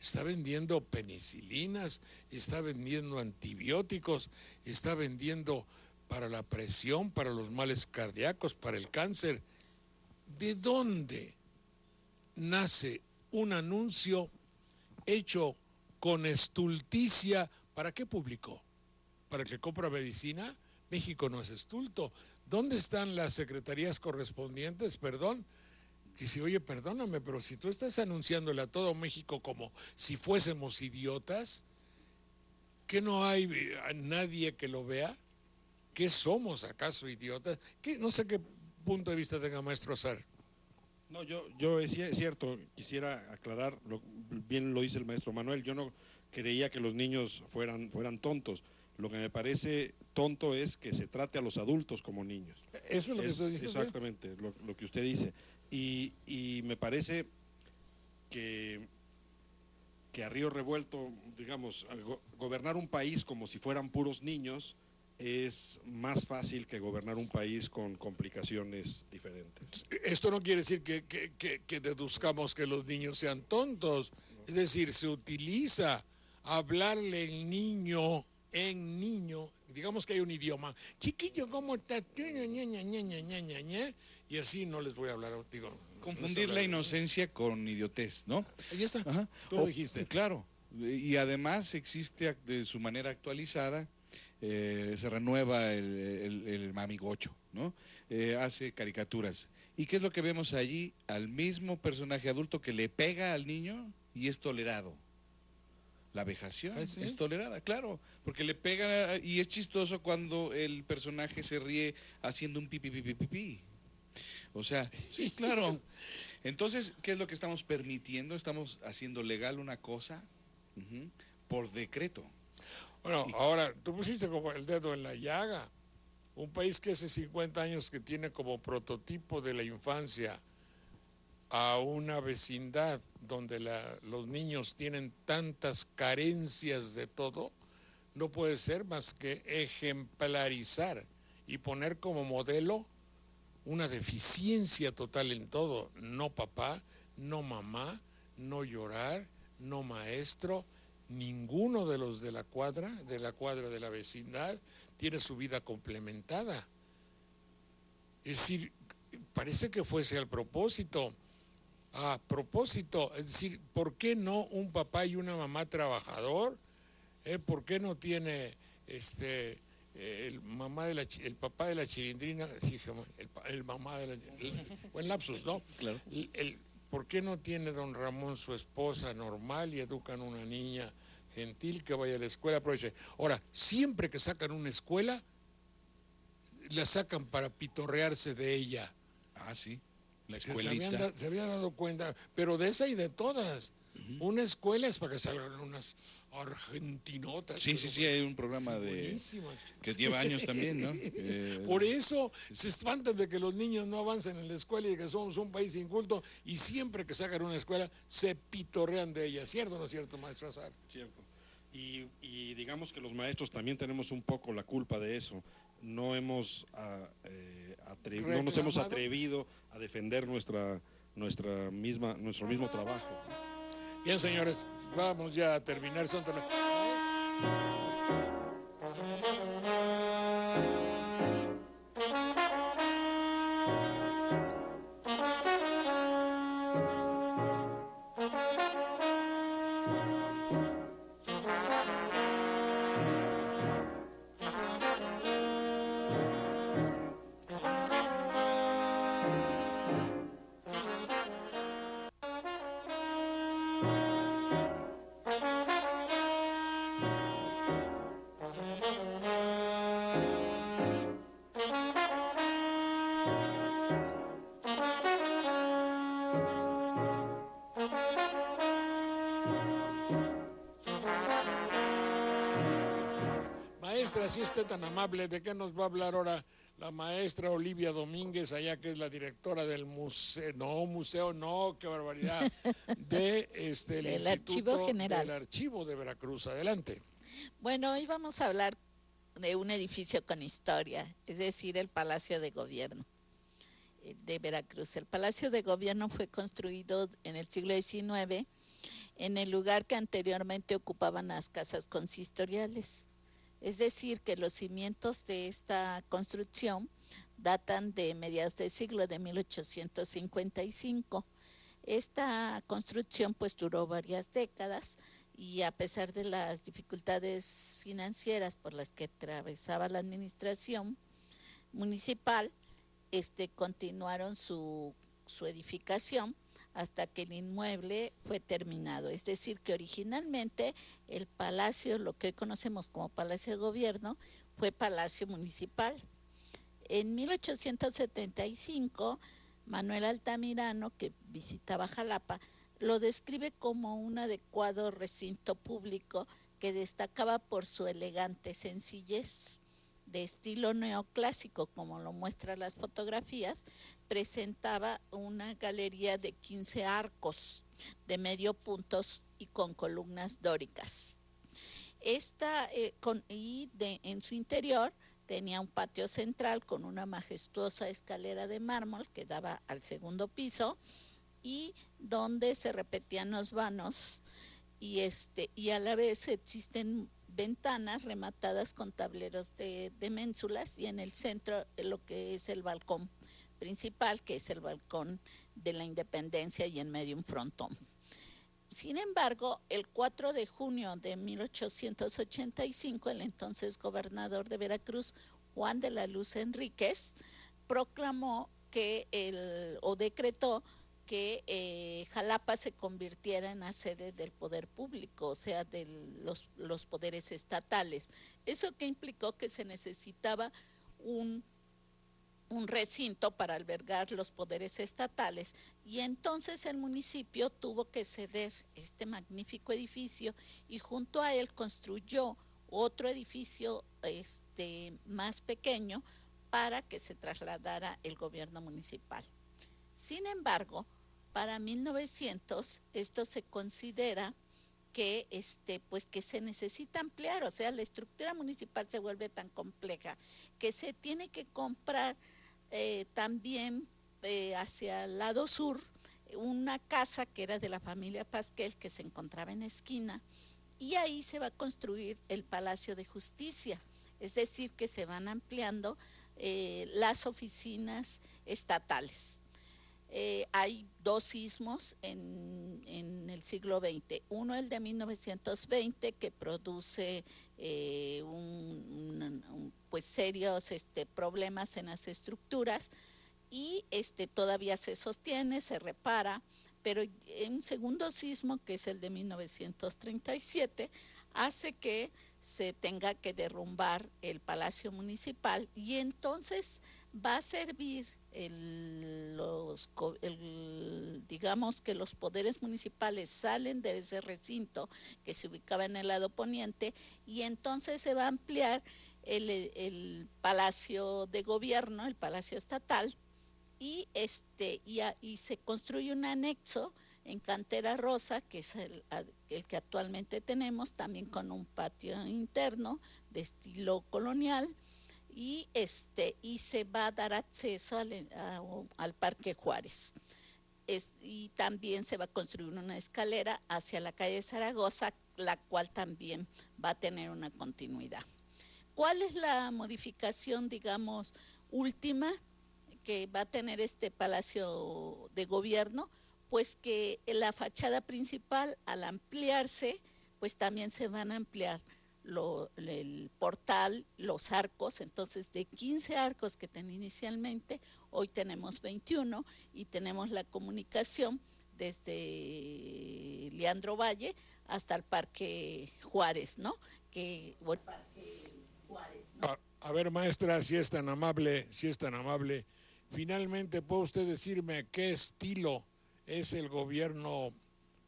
Está vendiendo penicilinas, está vendiendo antibióticos, está vendiendo para la presión, para los males cardíacos, para el cáncer. ¿De dónde nace un anuncio hecho con estulticia? ¿Para qué público? ¿Para que compra medicina? México no es estulto. ¿Dónde están las secretarías correspondientes? Perdón, que si, oye, perdóname, pero si tú estás anunciándole a todo México como si fuésemos idiotas, ¿que no hay nadie que lo vea? ¿Qué somos acaso idiotas? No sé qué punto de vista tenga maestro Azar. No, es cierto, quisiera aclarar, bien lo dice el maestro Manuel, yo no creía que los niños fueran tontos. Lo que me parece tonto es que se trate a los adultos como niños. Eso es lo que estoy diciendo. Exactamente, lo que usted dice. Y me parece que a río revuelto, digamos, gobernar un país como si fueran puros niños es más fácil que gobernar un país con complicaciones diferentes. Esto no quiere decir que deduzcamos que los niños sean tontos. Es decir, se utiliza hablarle en niño, digamos que hay un idioma, chiquillo, ¿cómo estás? Y así no les voy a hablar, digo. Confundir la inocencia con idiotez, ¿no? Ahí está, Ajá. tú lo dijiste. Claro, y además existe de su manera actualizada, se renueva el mamigocho, ¿no? Hace caricaturas. ¿Y qué es lo que vemos allí? Al mismo personaje adulto que le pega al niño y es tolerado. La vejación ¿Sí? es tolerada, claro, porque le pega y es chistoso cuando el personaje se ríe haciendo un pipi, pipi, pipi. O sea, sí, claro. Entonces, ¿qué es lo que estamos permitiendo? Estamos haciendo legal una cosa por decreto. Bueno, ahora, tú pusiste como el dedo en la llaga. Un país que hace 50 años que tiene como prototipo de la infancia a una vecindad donde los niños tienen tantas carencias de todo, no puede ser más que ejemplarizar y poner como modelo una deficiencia total en todo. No papá, no mamá, no llorar, no maestro. Ninguno de los de la cuadra de la vecindad tiene su vida complementada. Es decir, parece que fuese al propósito. A propósito, es decir, ¿por qué no un papá y una mamá trabajador? ¿Por qué no tiene el papá de la chilindrina, el mamá de la buen lapsus, ¿no? Claro. ¿Por qué no tiene don Ramón su esposa normal y educan a una niña gentil que vaya a la escuela? Aproveche. Ahora, siempre que sacan una escuela, la sacan para pitorrearse de ella. Ah, sí, la Se escuelita. había dado cuenta, pero de esa y de todas. Una escuela es para que salgan unas argentinotas. Sí, hay un programa que lleva años también, ¿no? Por eso se espantan de que los niños no avancen en la escuela y que somos un país inculto, y siempre que sacan una escuela se pitorrean de ella. ¿Cierto o no es cierto, maestro Azar? Cierto. Y digamos que los maestros también tenemos un poco la culpa de eso. No nos hemos atrevido a defender nuestro mismo trabajo. Bien, señores, vamos ya a terminar. maestra, si usted tan amable, ¿de qué nos va a hablar ahora la maestra Olivia Domínguez, allá que es la directora del museo, no, qué barbaridad, de el Del Instituto Archivo General. del Archivo de Veracruz? Adelante. Bueno, hoy vamos a hablar de un edificio con historia, es decir, el Palacio de Gobierno de Veracruz. El Palacio de Gobierno fue construido en el siglo XIX en el lugar que anteriormente ocupaban las casas consistoriales. Es decir, que los cimientos de esta construcción datan de mediados del siglo de 1855. Esta construcción pues duró varias décadas y a pesar de las dificultades financieras por las que atravesaba la administración municipal, continuaron su edificación hasta que el inmueble fue terminado. Es decir, que originalmente el palacio, lo que hoy conocemos como Palacio de Gobierno, fue palacio municipal. En 1875, Manuel Altamirano, que visitaba Jalapa, lo describe como un adecuado recinto público que destacaba por su elegante sencillez, de estilo neoclásico, como lo muestran las fotografías. Presentaba una galería de 15 arcos de medio puntos y con columnas dóricas. En su interior tenía un patio central con una majestuosa escalera de mármol que daba al segundo piso y donde se repetían los vanos y a la vez existen ventanas rematadas con tableros de ménsulas y en el centro lo que es el balcón principal, que es el balcón de la Independencia, y en medio un frontón. Sin embargo, el 4 de junio de 1885, el entonces gobernador de Veracruz, Juan de la Luz Enríquez, proclamó decretó que Jalapa se convirtiera en la sede del poder público, o sea, de los poderes estatales. Eso que implicó que se necesitaba un recinto para albergar los poderes estatales, y entonces el municipio tuvo que ceder este magnífico edificio y junto a él construyó otro edificio más pequeño para que se trasladara el gobierno municipal. Sin embargo, para 1900 esto se considera que que se necesita ampliar, o sea, la estructura municipal se vuelve tan compleja que se tiene que comprar también hacia el lado sur una casa que era de la familia Pasquel, que se encontraba en esquina, y ahí se va a construir el Palacio de Justicia, es decir, que se van ampliando las oficinas estatales. Hay dos sismos en el siglo XX, uno el de 1920 que produce pues serios problemas en las estructuras y todavía se sostiene, se repara, pero un segundo sismo, que es el de 1937, hace que se tenga que derrumbar el Palacio Municipal, y entonces va a servir digamos que los poderes municipales salen de ese recinto que se ubicaba en el lado poniente, y entonces se va a ampliar el Palacio de Gobierno, el Palacio Estatal, y se construye un anexo en cantera rosa, que es el que actualmente tenemos, también con un patio interno de estilo colonial, y se va a dar acceso al Parque Juárez. Y también se va a construir una escalera hacia la calle Zaragoza, la cual también va a tener una continuidad. ¿Cuál es la modificación, digamos, última que va a tener este Palacio de Gobierno? Pues que la fachada principal, al ampliarse, pues también se van a ampliar el portal, los arcos. Entonces, de 15 arcos que tenía inicialmente, hoy tenemos 21, y tenemos la comunicación desde Leandro Valle hasta el Parque Juárez, ¿no? A ver, maestra, si es tan amable, finalmente, ¿puede usted decirme qué estilo es el gobierno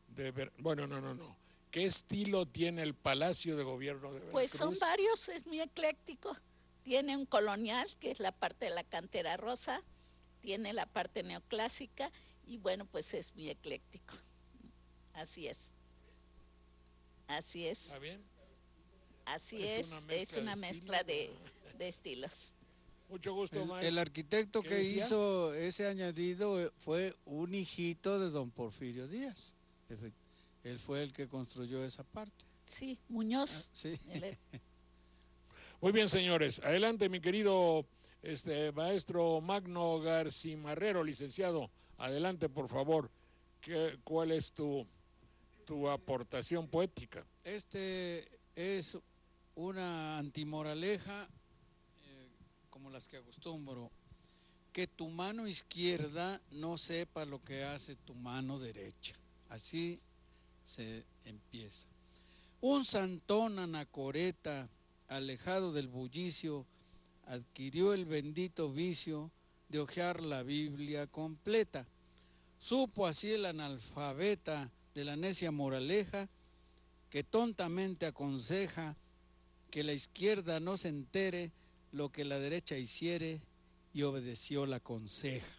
de ¿Qué estilo tiene el Palacio de Gobierno de Veracruz? Pues son varios, es muy ecléctico. Tiene un colonial, que es la parte de la cantera rosa, tiene la parte neoclásica y bueno, pues es muy ecléctico. Así es. Así es. ¿Está bien? Así es una mezcla de estilos. Mucho gusto, maestro. El arquitecto ¿Qué que decía? hizo ese añadido fue un hijito de don Porfirio Díaz. Él fue el que construyó esa parte. Sí, Muñoz. Sí. Muy bien, señores. Adelante, mi querido maestro Magno Garcimarrero, licenciado. Adelante, por favor. ¿Cuál es tu aportación poética? Este es una antimoraleja, como las que acostumbro, que tu mano izquierda no sepa lo que hace tu mano derecha. Así se empieza. Un santón anacoreta, alejado del bullicio, adquirió el bendito vicio de hojear la Biblia completa. Supo así el analfabeta de la necia moraleja, que tontamente aconseja que la izquierda no se entere lo que la derecha hiciere, y obedeció la conseja.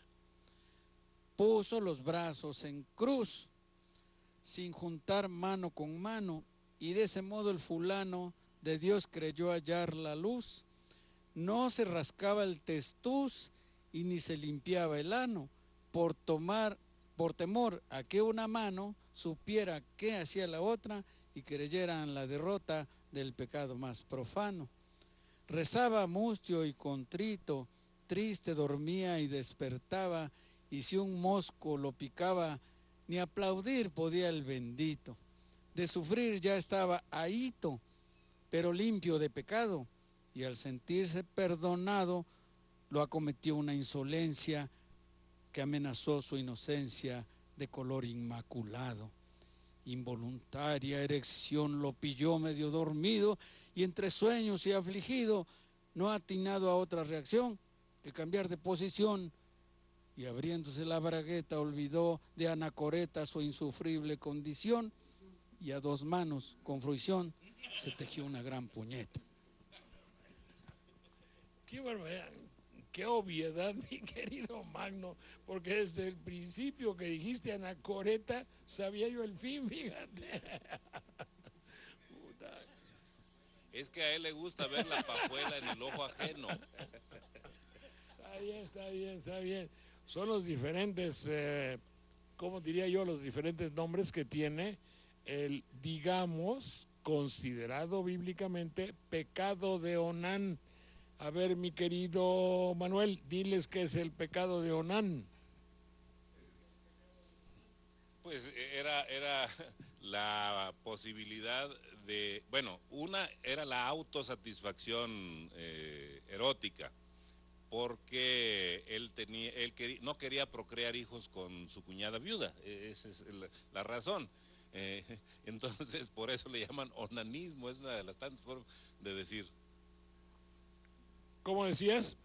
Puso los brazos en cruz, sin juntar mano con mano, y de ese modo el fulano de Dios creyó hallar la luz. No se rascaba el testuz y ni se limpiaba el ano, por temor a que una mano supiera qué hacía la otra y creyera en la derrota del pecado más profano. Rezaba mustio y contrito, triste dormía y despertaba, y si un mosco lo picaba, ni aplaudir podía el bendito. De sufrir ya estaba ahito, pero limpio de pecado, y al sentirse perdonado, lo acometió una insolencia que amenazó su inocencia de color inmaculado. Involuntaria erección lo pilló medio dormido, y entre sueños y afligido no ha atinado a otra reacción que cambiar de posición, y abriéndose la bragueta olvidó de anacoreta su insufrible condición, y a dos manos con fruición se tejió una gran puñeta. Qué barbaridad, qué obviedad, mi querido Magno, porque desde el principio que dijiste anacoreta, sabía yo el fin, fíjate. Puta. Es que a él le gusta ver la pajuela en el ojo ajeno. Está bien. Son los diferentes, ¿cómo diría yo? Los diferentes nombres que tiene el, digamos, considerado bíblicamente pecado de Onán. A ver, mi querido Manuel, diles qué es el pecado de Onán. Pues era la posibilidad de, bueno, una era la autosatisfacción erótica, porque no quería procrear hijos con su cuñada viuda, esa es la razón. Entonces, por eso le llaman onanismo, es una de las tantas formas de decir. ¿Cómo decías?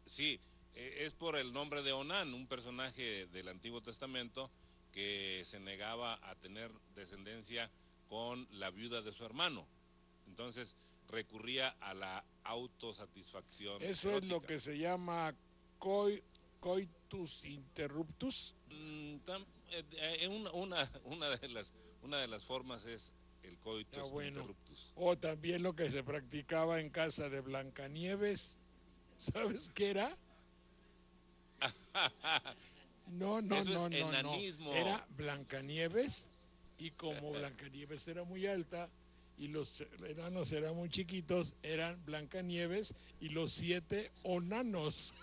Sí, es por el nombre de Onán, un personaje del Antiguo Testamento que se negaba a tener descendencia con la viuda de su hermano. Entonces recurría a la autosatisfacción. Eso erótica. es lo que se llama coitus interruptus. Una de las formas es el coitus interruptus. O también lo que se practicaba en casa de Blancanieves. ¿Sabes qué era? No. Enanismo. Era Blancanieves, y como Blancanieves era muy alta y los enanos eran muy chiquitos, eran Blancanieves y los 7 onanos.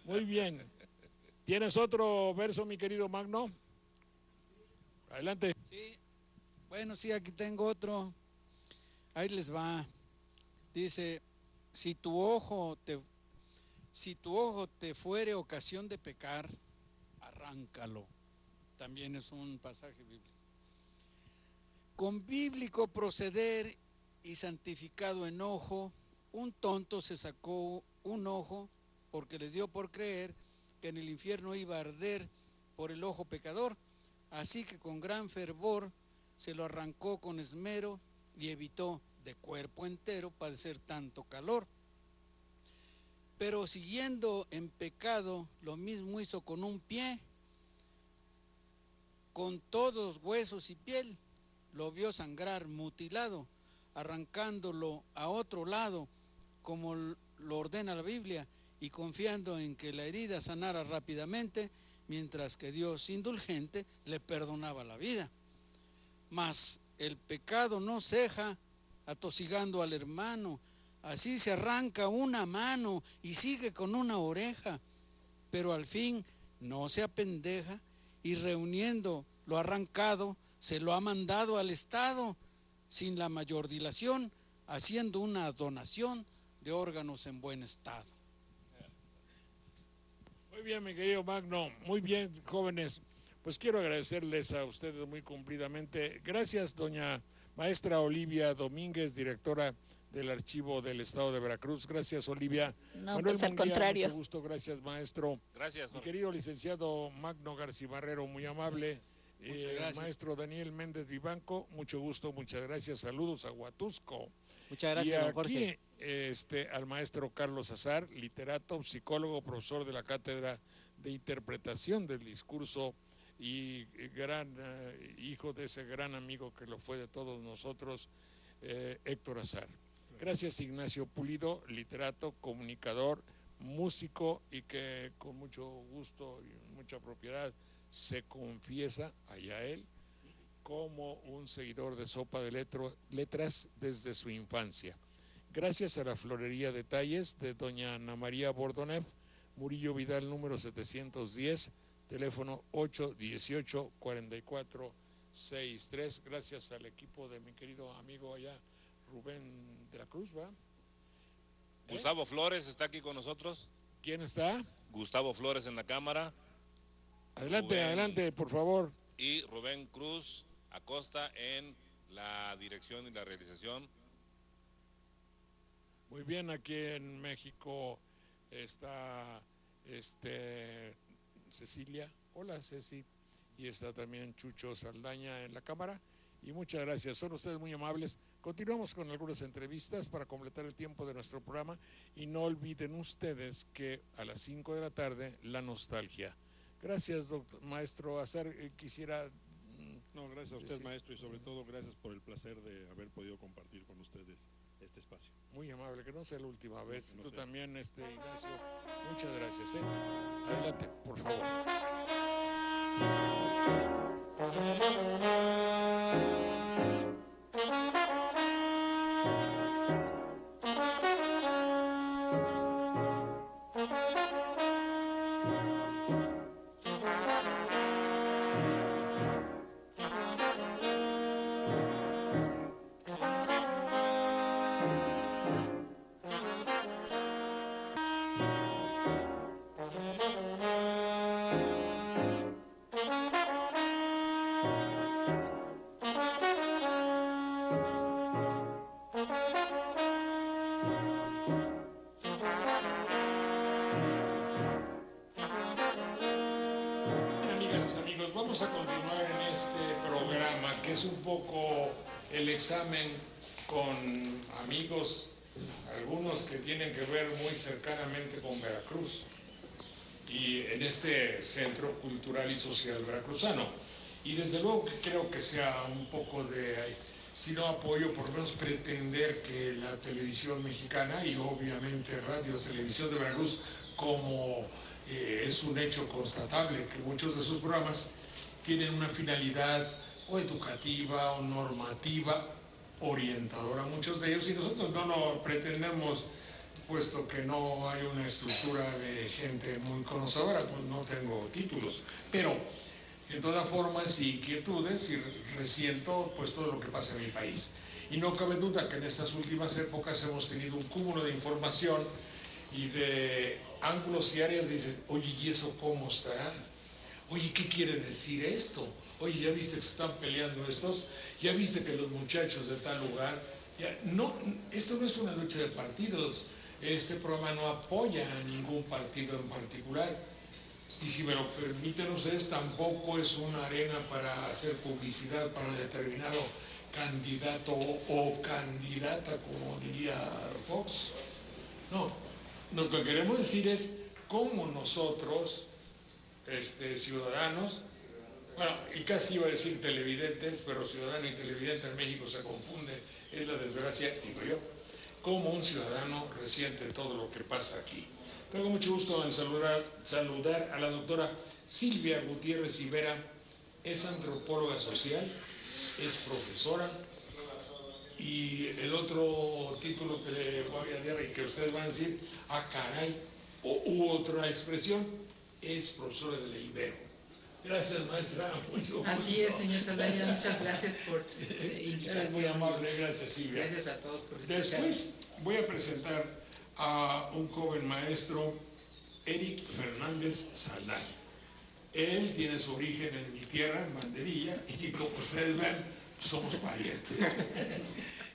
Muy bien. ¿Tienes otro verso, mi querido Magno? Adelante. Sí, bueno, sí, aquí tengo otro. Ahí les va. Dice, si tu ojo te fuere ocasión de pecar, arráncalo. También es un pasaje bíblico. Con bíblico proceder y santificado enojo, un tonto se sacó un ojo porque le dio por creer que en el infierno iba a arder por el ojo pecador, así que con gran fervor se lo arrancó con esmero y evitó de cuerpo entero padecer tanto calor. Pero siguiendo en pecado, lo mismo hizo con un pie, con todos huesos y piel, lo vio sangrar mutilado, arrancándolo a otro lado, como lo ordena la Biblia, y confiando en que la herida sanara rápidamente, mientras que Dios indulgente le perdonaba la vida. Mas el pecado no ceja atosigando al hermano, así se arranca una mano y sigue con una oreja, pero al fin no se apendeja y reuniendo lo arrancado se lo ha mandado al Estado sin la mayor dilación, haciendo una donación de órganos en buen estado. Muy bien, mi querido Magno, muy bien, jóvenes. Pues quiero agradecerles a ustedes muy cumplidamente. Gracias, doña maestra Olivia Domínguez, directora del Archivo del Estado de Veracruz. Gracias, Olivia. No, Manuel pues al Munguía, contrario. mucho gusto, gracias, maestro. Gracias, Mi Jorge. querido licenciado Magno García Barrero, muy amable. Muchas gracias. Maestro Daniel Méndez Vivanco, mucho gusto, muchas gracias. Saludos a Huatusco. Muchas gracias, Y don Jorge. aquí al maestro Carlos Azar, literato, psicólogo, profesor de la Cátedra de Interpretación del Discurso y gran hijo de ese gran amigo que lo fue de todos nosotros, Héctor Azar. Gracias, Ignacio Pulido, literato, comunicador, músico y que con mucho gusto y mucha propiedad se confiesa, allá él, como un seguidor de Sopa de Letras desde su infancia. Gracias a la Florería Detalles de doña Ana María Bordonev, Murillo Vidal número 710, teléfono 818-4463. Gracias al equipo de mi querido amigo allá, Rubén de la Cruz, ¿va? Gustavo Flores está aquí con nosotros. ¿Quién está? Gustavo Flores en la cámara. Adelante, Rubén. adelante, por favor. Y Rubén Cruz Acosta en la dirección y la realización. Muy bien, aquí en México está Cecilia. Hola, Ceci. Y está también Chucho Saldaña en la cámara. Y muchas gracias, son ustedes muy amables. Continuamos con algunas entrevistas para completar el tiempo de nuestro programa. Y no olviden ustedes que a las 5 de la tarde, la nostalgia. Gracias, maestro Azar. Quisiera... No, gracias a usted, maestro, y sobre todo gracias por el placer de haber podido compartir con ustedes este espacio. Muy amable, que no sea la última vez. No Tú sé. también, Ignacio. Muchas gracias. Adelante, por favor. Amigas, amigos, vamos a continuar en este programa que es un poco el examen con amigos, algunos que tienen que ver muy cercanamente con Veracruz y en este centro cultural y social veracruzano. Y desde luego que creo que sea un poco de, si no apoyo, por lo menos pretender que la televisión mexicana y obviamente Radio Televisión de Veracruz, como es un hecho constatable que muchos de sus programas tienen una finalidad o educativa o normativa, orientadora, muchos de ellos, y nosotros no lo pretendemos, puesto que no hay una estructura de gente muy conocedora, pues no tengo títulos, pero en todas formas y inquietudes y resiento pues todo lo que pasa en mi país. Y no cabe duda que en estas últimas épocas hemos tenido un cúmulo de información y de ángulos y áreas. Dices, oye, ¿y eso cómo estará? Oye, ¿qué quiere decir esto? Oye, ¿ya viste que están peleando estos? ¿Ya viste que los muchachos de tal lugar? Ya, no, esto no es una lucha de partidos. Este programa no apoya a ningún partido en particular. y si me lo permiten ustedes, tampoco es una arena para hacer publicidad para determinado candidato o candidata, como diría Fox. No, lo que queremos decir es cómo nosotros, ciudadanos, bueno, y casi iba a decir televidentes, pero ciudadano y televidente en México se confunde, es la desgracia, digo yo, como un ciudadano reciente de todo lo que pasa aquí. Tengo mucho gusto en saludar a la doctora Silvia Gutiérrez Ibera, es antropóloga social, es profesora, y el otro título que le voy a dar y que ustedes van a decir, caray, u otra expresión, es profesora de la Ibero. Gracias, maestra. Así es, señor Saldaña, muchas gracias por invitación. Es muy amable, gracias, Silvia. Gracias a todos por escuchar. Después voy a presentar a un joven maestro, Eric Fernández Saldaña. Él tiene su origen en mi tierra, en Banderilla, y como ustedes ven, somos parientes.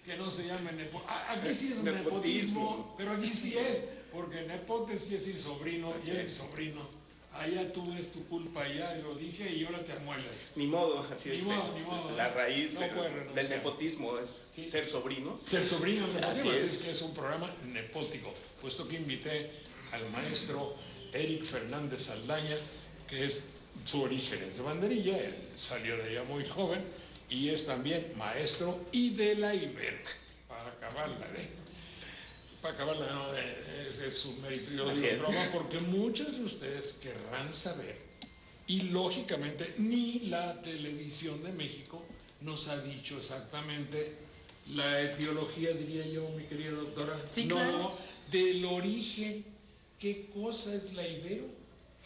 Que no se llame nepotismo. Aquí sí es nepotismo, pero aquí sí es, porque nepote sí es ir sobrino, y el sobrino. Allá tú ves tu culpa, ya lo dije y ahora te amuelas. Ni modo, así es. Ni modo. La raíz No del nepotismo es ser sobrino. Ser sobrino, así es que es un programa nepótico. Puesto que invité al maestro Eric Fernández Saldaña, que es su origen es de Banderilla, él salió de allá muy joven y es también maestro y de la Ibero, para acabarla, no, es un mérito de broma, porque muchos de ustedes querrán saber, y lógicamente ni la televisión de México nos ha dicho exactamente la etiología, diría yo, mi querida doctora, sí, claro. Del origen, ¿qué cosa es la Ibero?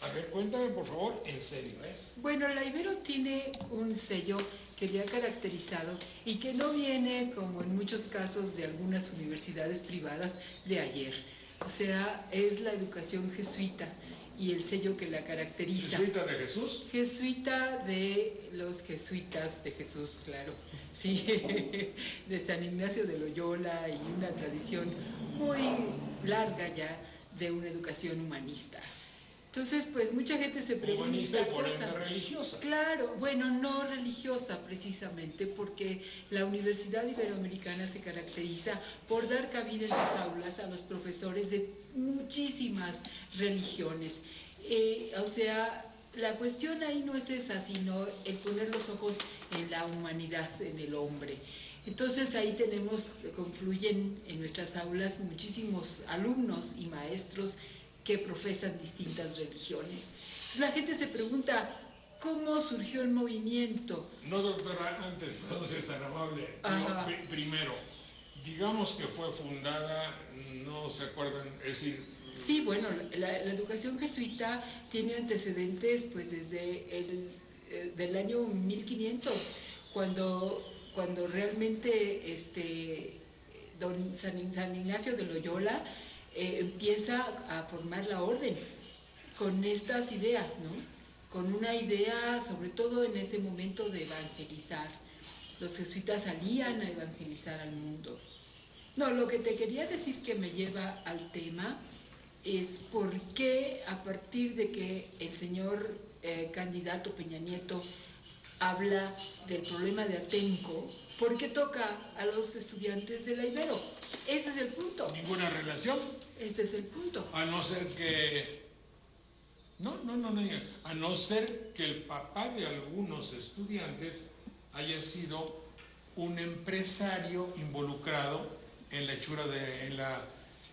A ver, cuéntame por favor, en serio, Bueno, la Ibero tiene un sello que le ha caracterizado y que no viene, como en muchos casos de algunas universidades privadas, de ayer. O sea, es la educación jesuita y el sello que la caracteriza. ¿Jesuita de Jesús? Jesuita de los jesuitas de Jesús, claro. Sí, de San Ignacio de Loyola, y una tradición muy larga ya de una educación humanista. Entonces, pues mucha gente se pregunta... Humanista y por ende religiosa. Claro, bueno, no religiosa precisamente, porque la Universidad Iberoamericana se caracteriza por dar cabida en sus aulas a los profesores de muchísimas religiones. O sea, la cuestión ahí no es esa, sino el poner los ojos en la humanidad, en el hombre. Entonces ahí confluyen en nuestras aulas muchísimos alumnos y maestros que profesan distintas religiones. Entonces la gente se pregunta, ¿cómo surgió el movimiento? No, doctora, antes, no seas tan amable. No, primero, digamos que fue fundada, no se acuerdan, es decir... Sí, bueno, la educación jesuita tiene antecedentes pues desde del año 1500, cuando realmente don San Ignacio de Loyola empieza a formar la orden con estas ideas, ¿no? Con una idea, sobre todo en ese momento, de evangelizar. Los jesuitas salían a evangelizar al mundo. No, lo que te quería decir que me lleva al tema es por qué, a partir de que el señor candidato Peña Nieto habla del problema de Atenco, ¿por qué toca a los estudiantes de la Ibero? Ese es el punto. ¿Ninguna relación? Ese es el punto. A no ser que... No. A no ser que el papá de algunos estudiantes haya sido un empresario involucrado en la hechura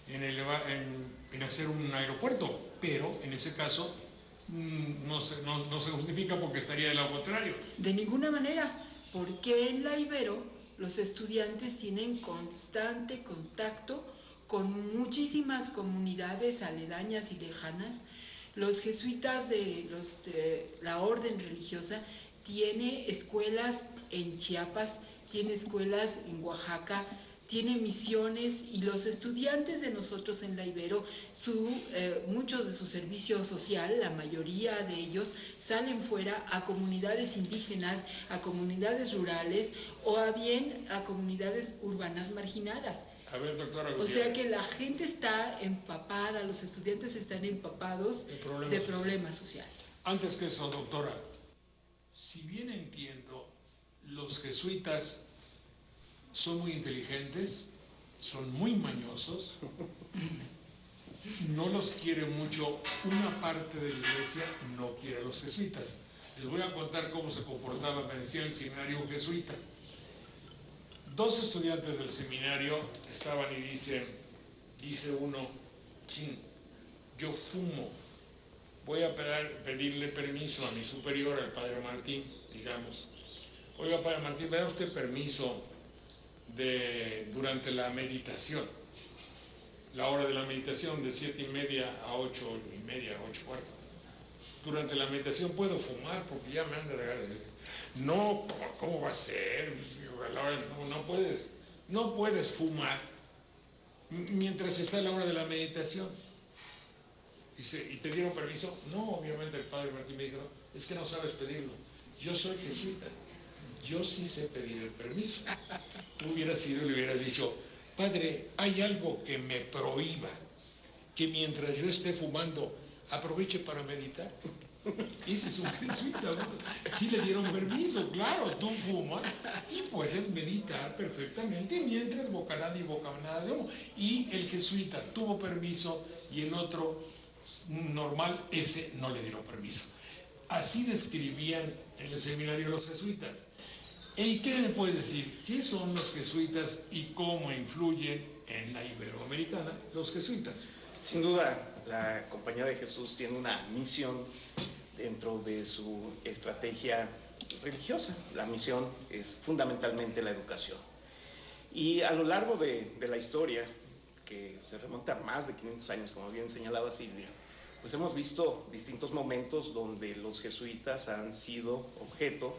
en hacer un aeropuerto, pero en ese caso no se justifica porque estaría de lo contrario. De ninguna manera, porque en la Ibero los estudiantes tienen constante contacto con muchísimas comunidades aledañas y lejanas. Los jesuitas de la orden religiosa tiene escuelas en Chiapas, tiene escuelas en Oaxaca, tiene misiones, y los estudiantes de nosotros en la Ibero, muchos de su servicio social, la mayoría de ellos, salen fuera a comunidades indígenas, a comunidades rurales o bien a comunidades urbanas marginadas. A ver, doctora O Gutiérrez. sea que la gente está empapada, los estudiantes están empapados de problemas sociales. Antes que eso, doctora, si bien entiendo, los jesuitas son muy inteligentes, son muy mañosos, no los quiere mucho, una parte de la iglesia no quiere a los jesuitas. Les voy a contar cómo se comportaba, me decía el seminario un jesuita. 2 estudiantes del seminario estaban y dice uno, chin, yo fumo, voy a pedirle permiso a mi superior, al padre Martín, digamos. Oiga, padre Martín, ¿me da usted permiso durante la meditación? La hora de la meditación de 7:30 a 8:30, 8:15. Durante la meditación puedo fumar porque ya me anda de ganas. No, ¿cómo va a ser? No puedes fumar mientras está la hora de la meditación. Dice, ¿y te dieron permiso? No, obviamente el padre Martín me dijo, es que no sabes pedirlo. Yo soy jesuita, yo sí sé pedir el permiso. Hubiera sido y le hubiera dicho, padre, hay algo que me prohíba, que mientras yo esté fumando, aproveche para meditar. Ese es un jesuita, ¿no? Sí le dieron permiso, claro, tú fumas y puedes meditar perfectamente mientras bocanada y bocanada de humo. Y el jesuita tuvo permiso y el otro normal, ese no le dieron permiso. Así describían en el seminario los jesuitas. ¿Y qué me puede decir? ¿Qué son los jesuitas y cómo influyen en la iberoamericana los jesuitas? Sin duda, la Compañía de Jesús tiene una misión dentro de su estrategia religiosa. La misión es fundamentalmente la educación. Y a lo largo de la historia, que se remonta a más de 500 años, como bien señalaba Silvia, pues hemos visto distintos momentos donde los jesuitas han sido objeto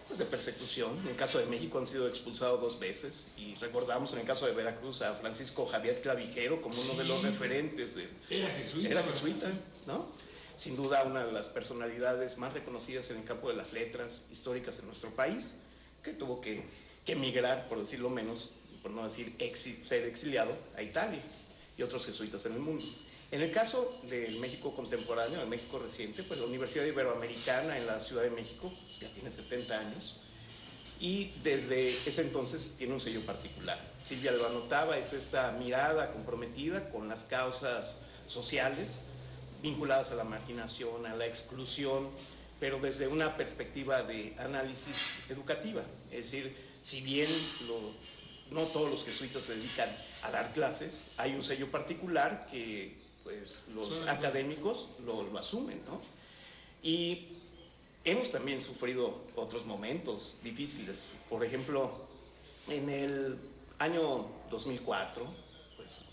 pues, de persecución. En el caso de México han sido expulsados 2 veces y recordamos en el caso de Veracruz a Francisco Javier Clavijero como uno de los referentes. Era jesuita. Era jesuita, ¿no? Sin duda una de las personalidades más reconocidas en el campo de las letras históricas en nuestro país, que tuvo que emigrar, por decirlo menos, por no decir ser exiliado, a Italia y otros jesuitas en el mundo. En el caso del México contemporáneo, del México reciente, pues la Universidad Iberoamericana en la Ciudad de México ya tiene 70 años y desde ese entonces tiene un sello particular. Silvia lo anotaba, es esta mirada comprometida con las causas sociales vinculadas a la marginación, a la exclusión, pero desde una perspectiva de análisis educativa. Es decir, si bien no todos los jesuitas se dedican a dar clases, hay un sello particular que pues, los académicos lo asumen, ¿no? Y hemos también sufrido otros momentos difíciles. Por ejemplo, en el año 2004, pues,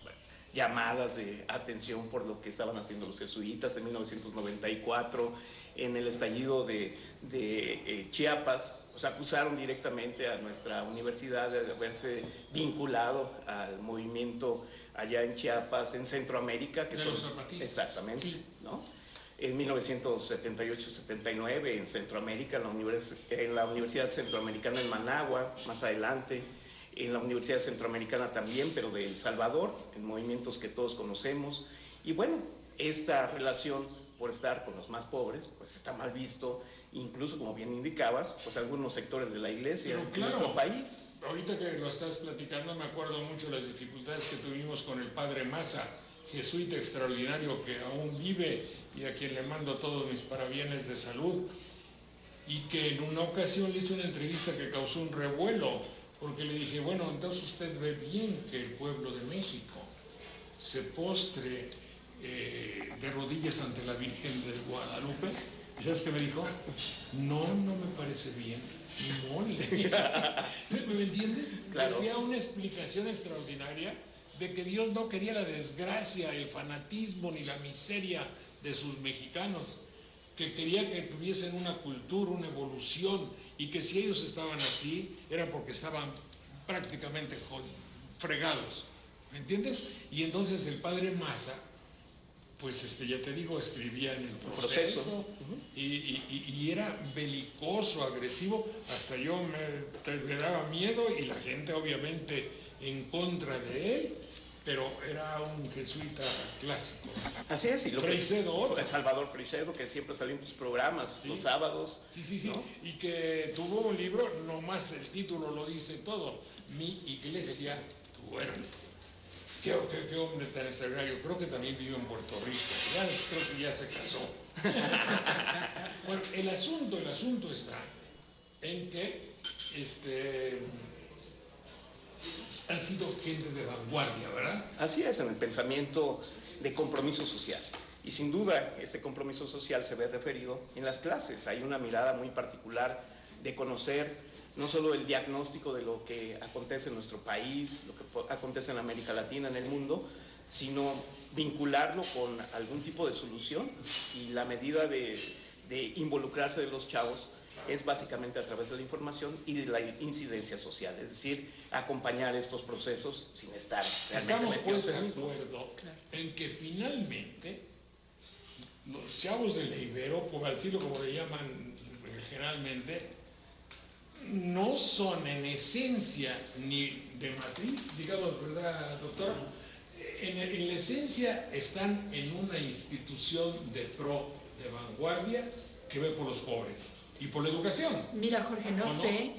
llamadas de atención por lo que estaban haciendo los jesuitas. En 1994, en el estallido de Chiapas, pues acusaron directamente a nuestra universidad de haberse vinculado al movimiento allá en Chiapas, en Centroamérica, que son los zapatistas. Exactamente, sí. ¿No? En 1978-79 en Centroamérica, en la Universidad Centroamericana en Managua, más adelante, en la Universidad Centroamericana también, pero de El Salvador, en movimientos que todos conocemos. Y bueno, esta relación por estar con los más pobres, pues está mal visto, incluso como bien indicabas, pues algunos sectores de la iglesia en nuestro país. Ahorita que lo estás platicando me acuerdo mucho de las dificultades que tuvimos con el padre Maza, jesuita extraordinario que aún vive y a quien le mando todos mis parabienes de salud, y que en una ocasión le hice una entrevista que causó un revuelo, porque le dije, bueno, entonces usted ve bien que el pueblo de México se postre de rodillas ante la Virgen de Guadalupe. ¿Y sabes qué me dijo? No me parece bien. No, ¿me entiendes? Claro. Hacía una explicación extraordinaria de que Dios no quería la desgracia, el fanatismo ni la miseria de sus mexicanos, que quería que tuviesen una cultura, una evolución, y que si ellos estaban así, era porque estaban prácticamente fregados, ¿me entiendes? Y entonces el padre Maza pues ya te digo, escribía en el proceso. Y era belicoso, agresivo, hasta yo me daba miedo, y la gente obviamente en contra de él, pero era un jesuita clásico. Así es, y lo Freixedo, que Salvador Freixedo, que siempre salía en tus programas, sí, los sábados. Sí, ¿no? Y que tuvo un libro, nomás el título lo dice todo, Mi iglesia duerme. Qué hombre tan extraordinario. Creo que también vive en Puerto Rico. Creo que ya se casó. Bueno, el asunto está en que han sido gente de vanguardia, ¿verdad? Así es, en el pensamiento de compromiso social. Y sin duda, este compromiso social se ve referido en las clases. Hay una mirada muy particular de conocer no solo el diagnóstico de lo que acontece en nuestro país, lo que acontece en América Latina, en el mundo, sino vincularlo con algún tipo de solución, y la medida de involucrarse de los chavos es básicamente a través de la información y de la incidencia social, es decir, acompañar estos procesos sin estar realmente Estamos pues de acuerdo en que finalmente los chavos de la Ibero, por decirlo como le llaman regionalmente, no son en esencia ni de matriz, digamos, ¿verdad, doctor? En la esencia están en una institución de vanguardia que ve por los pobres y por la educación. Mira, Jorge, no sé,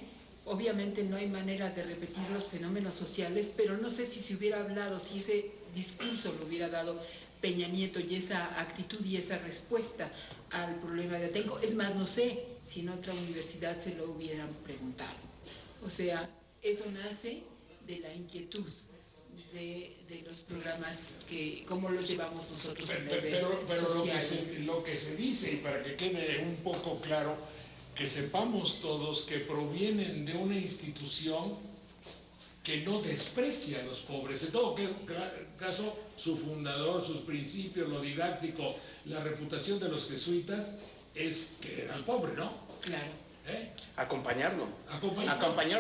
obviamente no hay manera de repetir los fenómenos sociales, pero no sé si se hubiera hablado, si ese discurso lo hubiera dado Peña Nieto y esa actitud y esa respuesta al problema de Atenco. Es más, no sé si en otra universidad se lo hubieran preguntado. O sea, eso nace de la inquietud de los programas, que cómo los llevamos nosotros en el pero lo que se dice, y para que quede un poco claro, que sepamos todos que provienen de una institución que no desprecia a los pobres. En todo caso, su fundador, sus principios, lo didáctico, la reputación de los jesuitas es querer al pobre, ¿no? Claro. Acompañarlo,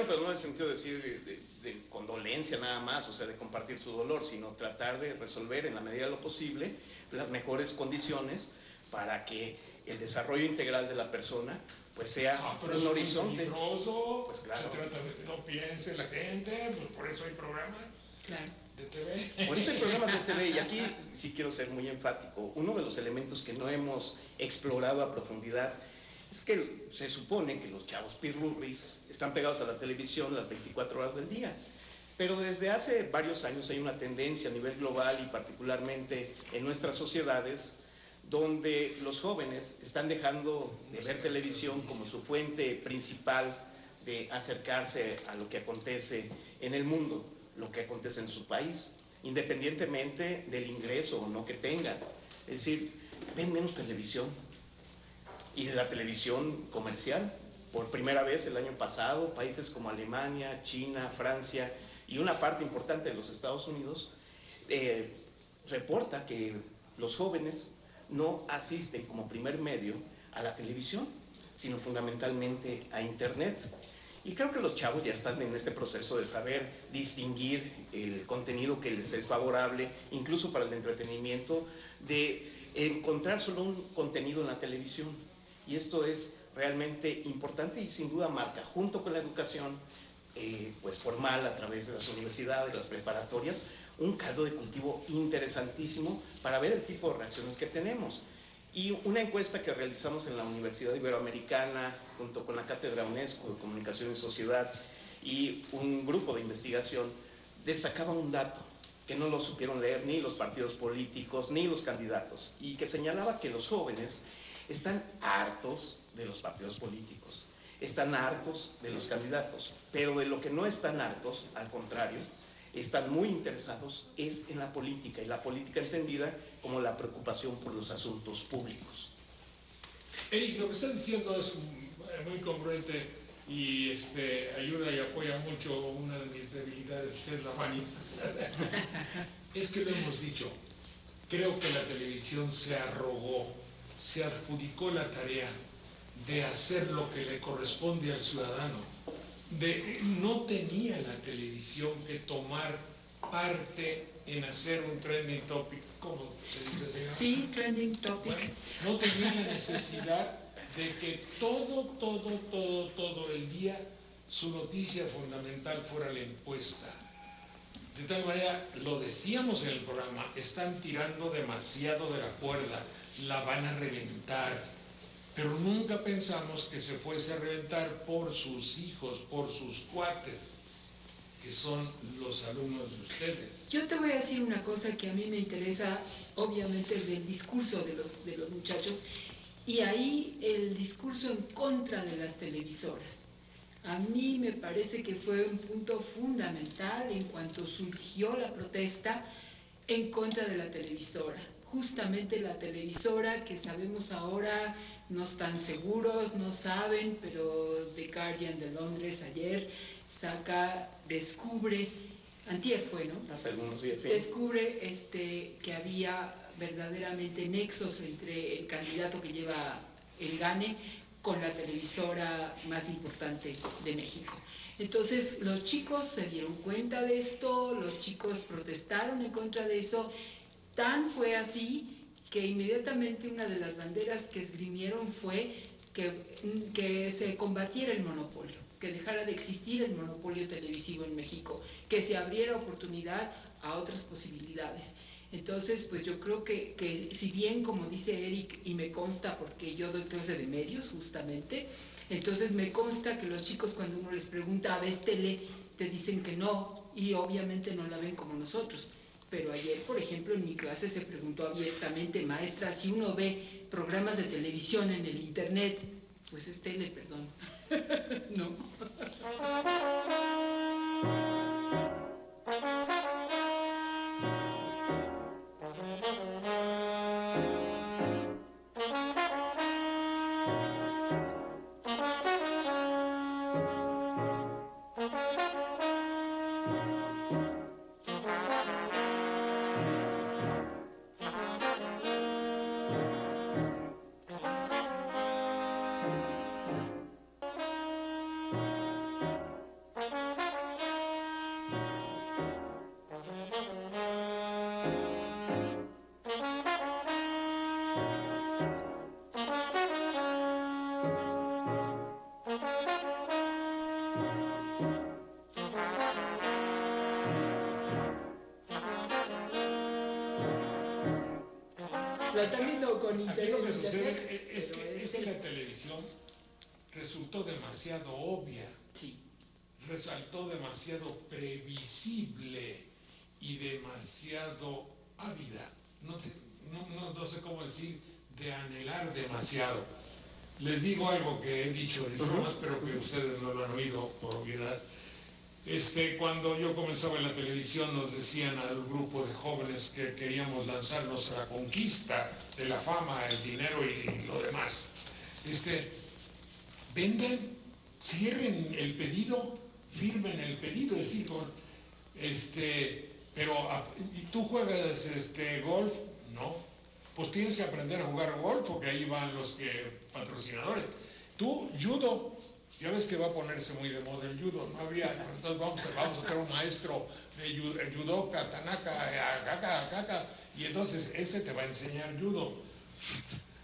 pero no en el sentido de decir de condolencia nada más, o sea, de compartir su dolor, sino tratar de resolver en la medida de lo posible las mejores condiciones para que el desarrollo integral de la persona pues sea un horizonte. Pues claro. Se trata de que no piense la gente, pues por eso hay programas. Claro. De TV. Por eso hay programas de TV, y aquí sí quiero ser muy enfático. Uno de los elementos que no hemos explorado a profundidad es que se supone que los chavos pirurris están pegados a la televisión las 24 horas del día. Pero desde hace varios años hay una tendencia a nivel global y particularmente en nuestras sociedades, donde los jóvenes están dejando de ver televisión como su fuente principal de acercarse a lo que acontece en el mundo, lo que acontece en su país, independientemente del ingreso o no que tengan. Es decir, ven menos televisión, y de la televisión comercial. Por primera vez el año pasado, países como Alemania, China, Francia y una parte importante de los Estados Unidos reporta que los jóvenes no asisten como primer medio a la televisión, sino fundamentalmente a Internet. Y creo que los chavos ya están en este proceso de saber distinguir el contenido que les es favorable, incluso para el entretenimiento, de encontrar solo un contenido en la televisión. Y esto es realmente importante y sin duda marca, junto con la educación pues formal a través de las universidades, las preparatorias, un caldo de cultivo interesantísimo para ver el tipo de reacciones que tenemos. Y una encuesta que realizamos en la Universidad Iberoamericana, junto con la Cátedra UNESCO de Comunicación y Sociedad y un grupo de investigación, destacaba un dato que no lo supieron leer ni los partidos políticos ni los candidatos, y que señalaba que los jóvenes están hartos de los partidos políticos, están hartos de los candidatos, pero de lo que no están hartos, al contrario, están muy interesados es en la política, y la política entendida como la preocupación por los asuntos públicos. Eric, lo que estás diciendo es muy congruente y ayuda y apoya mucho una de mis debilidades, que es la vanidad. Es que lo hemos dicho, creo que la televisión se arrogó, se adjudicó la tarea de hacer lo que le corresponde al ciudadano. No tenía la televisión que tomar parte en hacer un trending topic, ¿cómo se dice, señora? Sí, trending topic. Bueno, no tenía la necesidad de que todo el día su noticia fundamental fuera la encuesta. De tal manera, lo decíamos en el programa, están tirando demasiado de la cuerda, la van a reventar. Pero nunca pensamos que se fuese a reventar por sus hijos, por sus cuates, que son los alumnos de ustedes. Yo te voy a decir una cosa que a mí me interesa, obviamente, del discurso de los muchachos, y ahí el discurso en contra de las televisoras. A mí me parece que fue un punto fundamental en cuanto surgió la protesta en contra de la televisora. Justamente la televisora que sabemos ahora no están seguros, no saben, pero The Guardian de Londres ayer descubre, antier fue, ¿no? Hace algunos días, sí. Descubre que había verdaderamente nexos entre el candidato que lleva el gane con la televisora más importante de México. Entonces los chicos se dieron cuenta de esto, los chicos protestaron en contra de eso, tan fue así que inmediatamente una de las banderas que esgrimieron fue que se combatiera el monopolio, que dejara de existir el monopolio televisivo en México, que se abriera oportunidad a otras posibilidades. Entonces, pues yo creo que si bien, como dice Eric, y me consta porque yo doy clase de medios justamente, entonces me consta que los chicos cuando uno les pregunta, ¿ves tele?, te dicen que no, y obviamente no la ven como nosotros. Pero ayer, por ejemplo, en mi clase se preguntó abiertamente, maestra, si uno ve programas de televisión en el internet, pues es tele, perdón. No. La están viendo con Aquí lo que internet, sucede es que la televisión resultó demasiado obvia, sí, resaltó demasiado previsible y demasiado ávida. No sé cómo decir, de anhelar demasiado. Les digo algo que he dicho en informes, pero que ustedes no lo han oído por obviedad. Cuando yo comenzaba en la televisión nos decían al grupo de jóvenes que queríamos lanzarnos a la conquista de la fama, el dinero y lo demás. Vendan, cierren el pedido, firmen el pedido, es decir, ¿y tú juegas golf? No. Pues tienes que aprender a jugar golf porque ahí van los patrocinadores. Tú, judo. Ya ves que va a ponerse muy de moda el judo, no había, entonces vamos a tener un maestro de judoka, tanaka, kaka, y entonces ese te va a enseñar judo.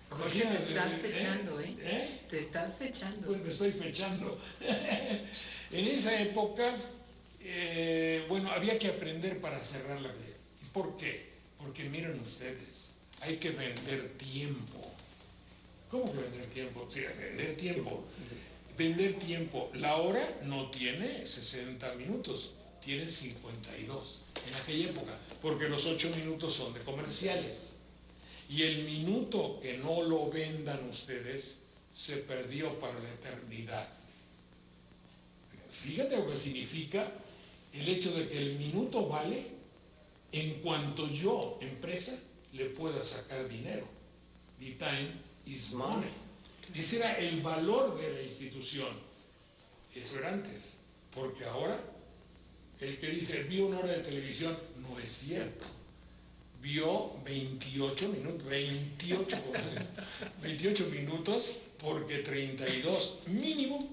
Jorge, te estás fechando, ¿eh? Te estás fechando. Pues me estoy fechando. En esa época, había que aprender para cerrar la vida. ¿Por qué? Porque miren ustedes, hay que vender tiempo. ¿Cómo que vender tiempo? Sí, vender tiempo. Vender tiempo. La hora no tiene 60 minutos, tiene 52 en aquella época, porque los 8 minutos son de comerciales. Y el minuto que no lo vendan ustedes se perdió para la eternidad. Fíjate lo que significa el hecho de que el minuto vale en cuanto yo, empresa, le pueda sacar dinero. The time is money. Ese era el valor de la institución. Eso era antes, porque ahora el que dice vio una hora de televisión no es cierto. Vio 28 minutos porque 32 mínimo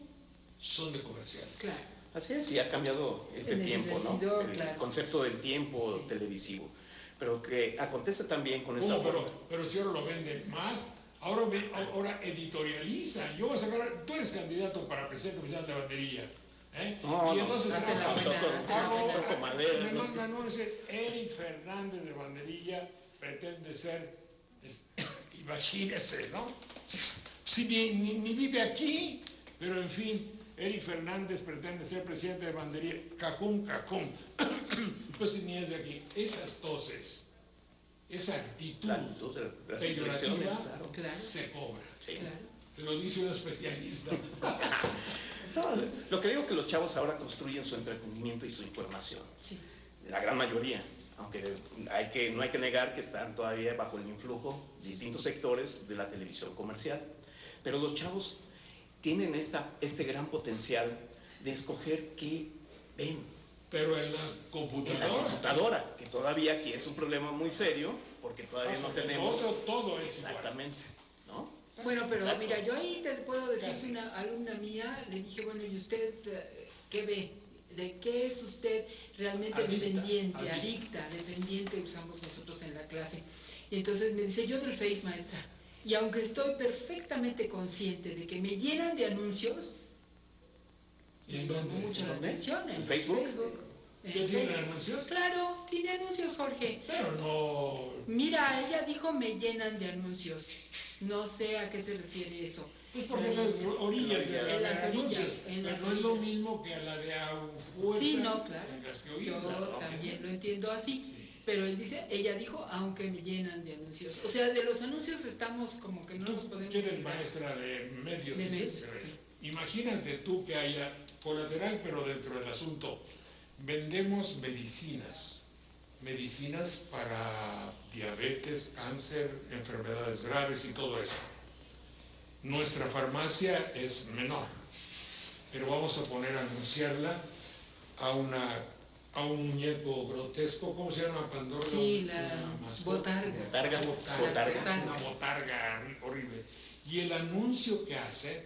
son de comerciales. Claro. Así es, y ha cambiado ese En ese tiempo, sentido, ¿no? El claro. concepto del tiempo Sí. televisivo. Pero que acontece también con esta ¿Cómo? forma. Pero si ahora lo venden más, ahora editorializan. Yo voy a sacar, tú eres candidato para presidente oficial de Banderilla. ¿eh? No, y no, entonces hace la buena, hace la buena. toco madera, me ¿no? mandan un Eric Fernández de Banderilla pretende ser, imagínese, ¿no? Si ni vive aquí, pero en fin, Eric Fernández pretende ser presidente de Banderilla, cajún. Pues ni es de aquí. Esas toses, esa actitud La actitud de las peyorativa expresiones, claro. Claro. se cobra. Sí. Claro. Te lo dice un especialista. No, lo que digo es que los chavos ahora construyen su entretenimiento y su información. Sí. La gran mayoría, aunque no hay que negar que están todavía bajo el influjo de distintos sectores de la televisión comercial. Pero los chavos tienen este gran potencial de escoger qué ven Pero en la en la computadora. computadora, que todavía aquí es un problema muy serio, porque todavía no tenemos... Todo es Exactamente, ¿no? Bueno, pero Exacto. mira, yo ahí te puedo decir Casi. que una alumna mía le dije, bueno, ¿y usted qué ve? ¿De qué es usted realmente Adicta, dependiente? adicta. Dependiente usamos nosotros en la clase. Y entonces me dice, yo del Face, maestra. Y aunque estoy perfectamente consciente de que me llenan de anuncios, ¿Y me en llamó dónde? mucho la ¿Dónde? atención. ¿En Facebook? En ¿Qué tiene Facebook. anuncios? Claro, tiene anuncios, Jorge. Pero no. Mira, ella dijo me llenan de anuncios. No sé a qué se refiere eso. Pues porque en las orillas de En las anuncios. orillas, en Pero las no es lo orillas. mismo que a la de a fuerza. Sí, no, claro. En las que Yo oímos, ¿no? también lo entiendo así. Pero ella dijo, aunque me llenan de anuncios. O sea, de los anuncios estamos como que no nos podemos... Tú eres librar. maestra de medios. De dices, medios, Isabel. sí. Imagínate tú que haya colateral, pero dentro del asunto. Vendemos medicinas. Medicinas para diabetes, cáncer, enfermedades graves y todo eso. Nuestra farmacia es menor, pero vamos a poner a anunciarla a un muñeco grotesco, ¿cómo se llama? Pandora. Sí, la una mascota. botarga. Botarga. Botarga. Una botarga horrible. Y el anuncio que hace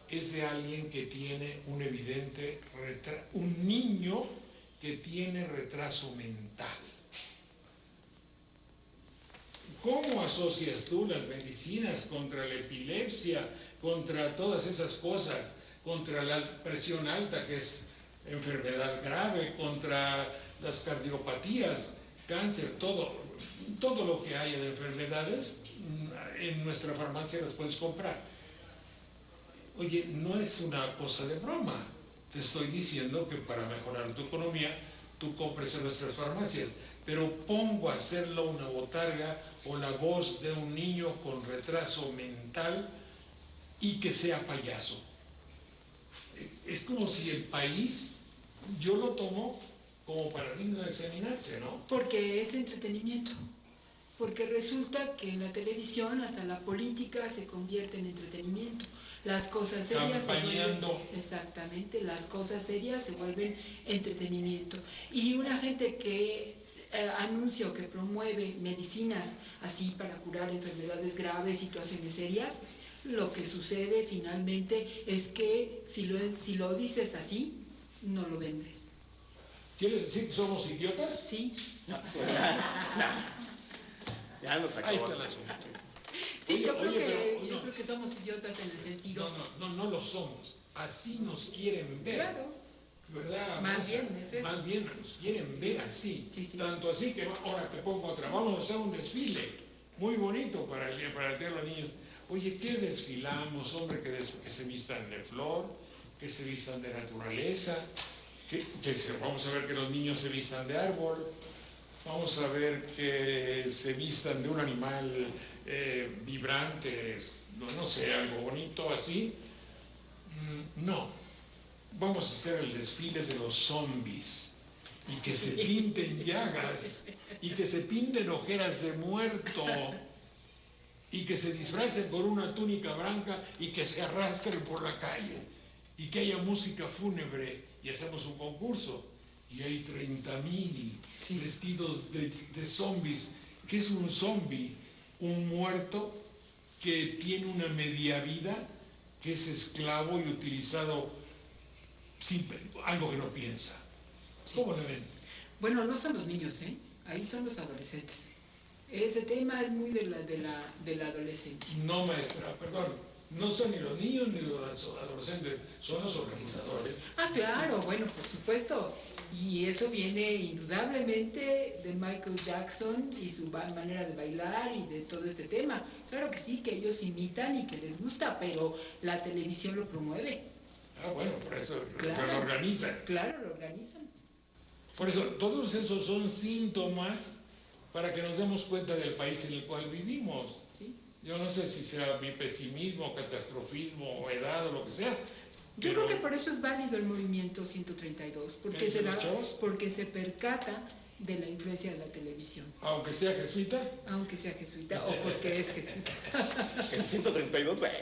es de alguien que tiene un evidente un niño que tiene retraso mental. ¿Cómo asocias tú las medicinas contra la epilepsia, contra todas esas cosas, contra la presión alta, que es enfermedad grave, contra las cardiopatías, cáncer, todo lo que haya de enfermedades, en nuestra farmacia las puedes comprar? Oye, no es una cosa de broma. Te estoy diciendo que para mejorar tu economía, tú compres en nuestras farmacias. Pero pongo a hacerlo una botarga o la voz de un niño con retraso mental y que sea payaso. Es como si el país, yo lo tomo como paradigma de examinarse, ¿no? Porque es entretenimiento. Porque resulta que en la televisión hasta la política se convierte en entretenimiento. Las cosas serias se Campañando. vuelven, exactamente, las cosas serias se vuelven entretenimiento. Y una gente que anuncia o que promueve medicinas así para curar enfermedades graves, situaciones serias, lo que sucede finalmente es que si lo dices así, no lo vendes. ¿Quieres decir que somos idiotas? ¿Sí? Ya nos Ahí acabó. está el asunto. Sí, Oye, yo pero, creo que somos idiotas en el sentido... No lo somos. Así nos quieren ver. Claro. ¿Verdad? Más Rosa? bien, es eso. Más bien nos quieren ver así. Sí, sí. Tanto así que ahora te pongo otra. Vamos a hacer un desfile muy bonito para el Día de los Niños. Oye, ¿qué desfilamos? Hombre, que se vistan de flor, que se vistan de naturaleza, vamos a ver que los niños se vistan de árbol, vamos a ver que se vistan de un animal vibrante, no sé, algo bonito así. No. Vamos a hacer el desfile de los zombies y que se pinten llagas y que se pinten ojeras de muerto y que se disfracen con una túnica blanca y que se arrastren por la calle y que haya música fúnebre y hacemos un concurso y hay 30,000 vestidos de zombies. ¿Qué es un zombie? Un muerto que tiene una media vida, que es esclavo y utilizado algo que no piensa. ¿Cómo le ven? Bueno, no son los niños, ¿eh? Ahí son los adolescentes. Ese tema es muy de la adolescencia. No, maestra, perdón. No son ni los niños ni los adolescentes, son los organizadores. Ah, claro, bueno, por supuesto. Y eso viene indudablemente de Michael Jackson y su manera de bailar y de todo este tema. Claro que sí, que ellos imitan y que les gusta, pero la televisión lo promueve. Ah, bueno, por eso Claro. lo organizan. Claro, lo organizan. Por eso, todos esos son síntomas para que nos demos cuenta del país en el cual vivimos. Sí. Yo no sé si sea mi pesimismo, catastrofismo, o edad o lo que sea. Yo creo que por eso es válido el movimiento 132, porque se percata de la influencia de la televisión. Aunque sea jesuita. Aunque sea jesuita o porque es jesuita. El 132, bueno,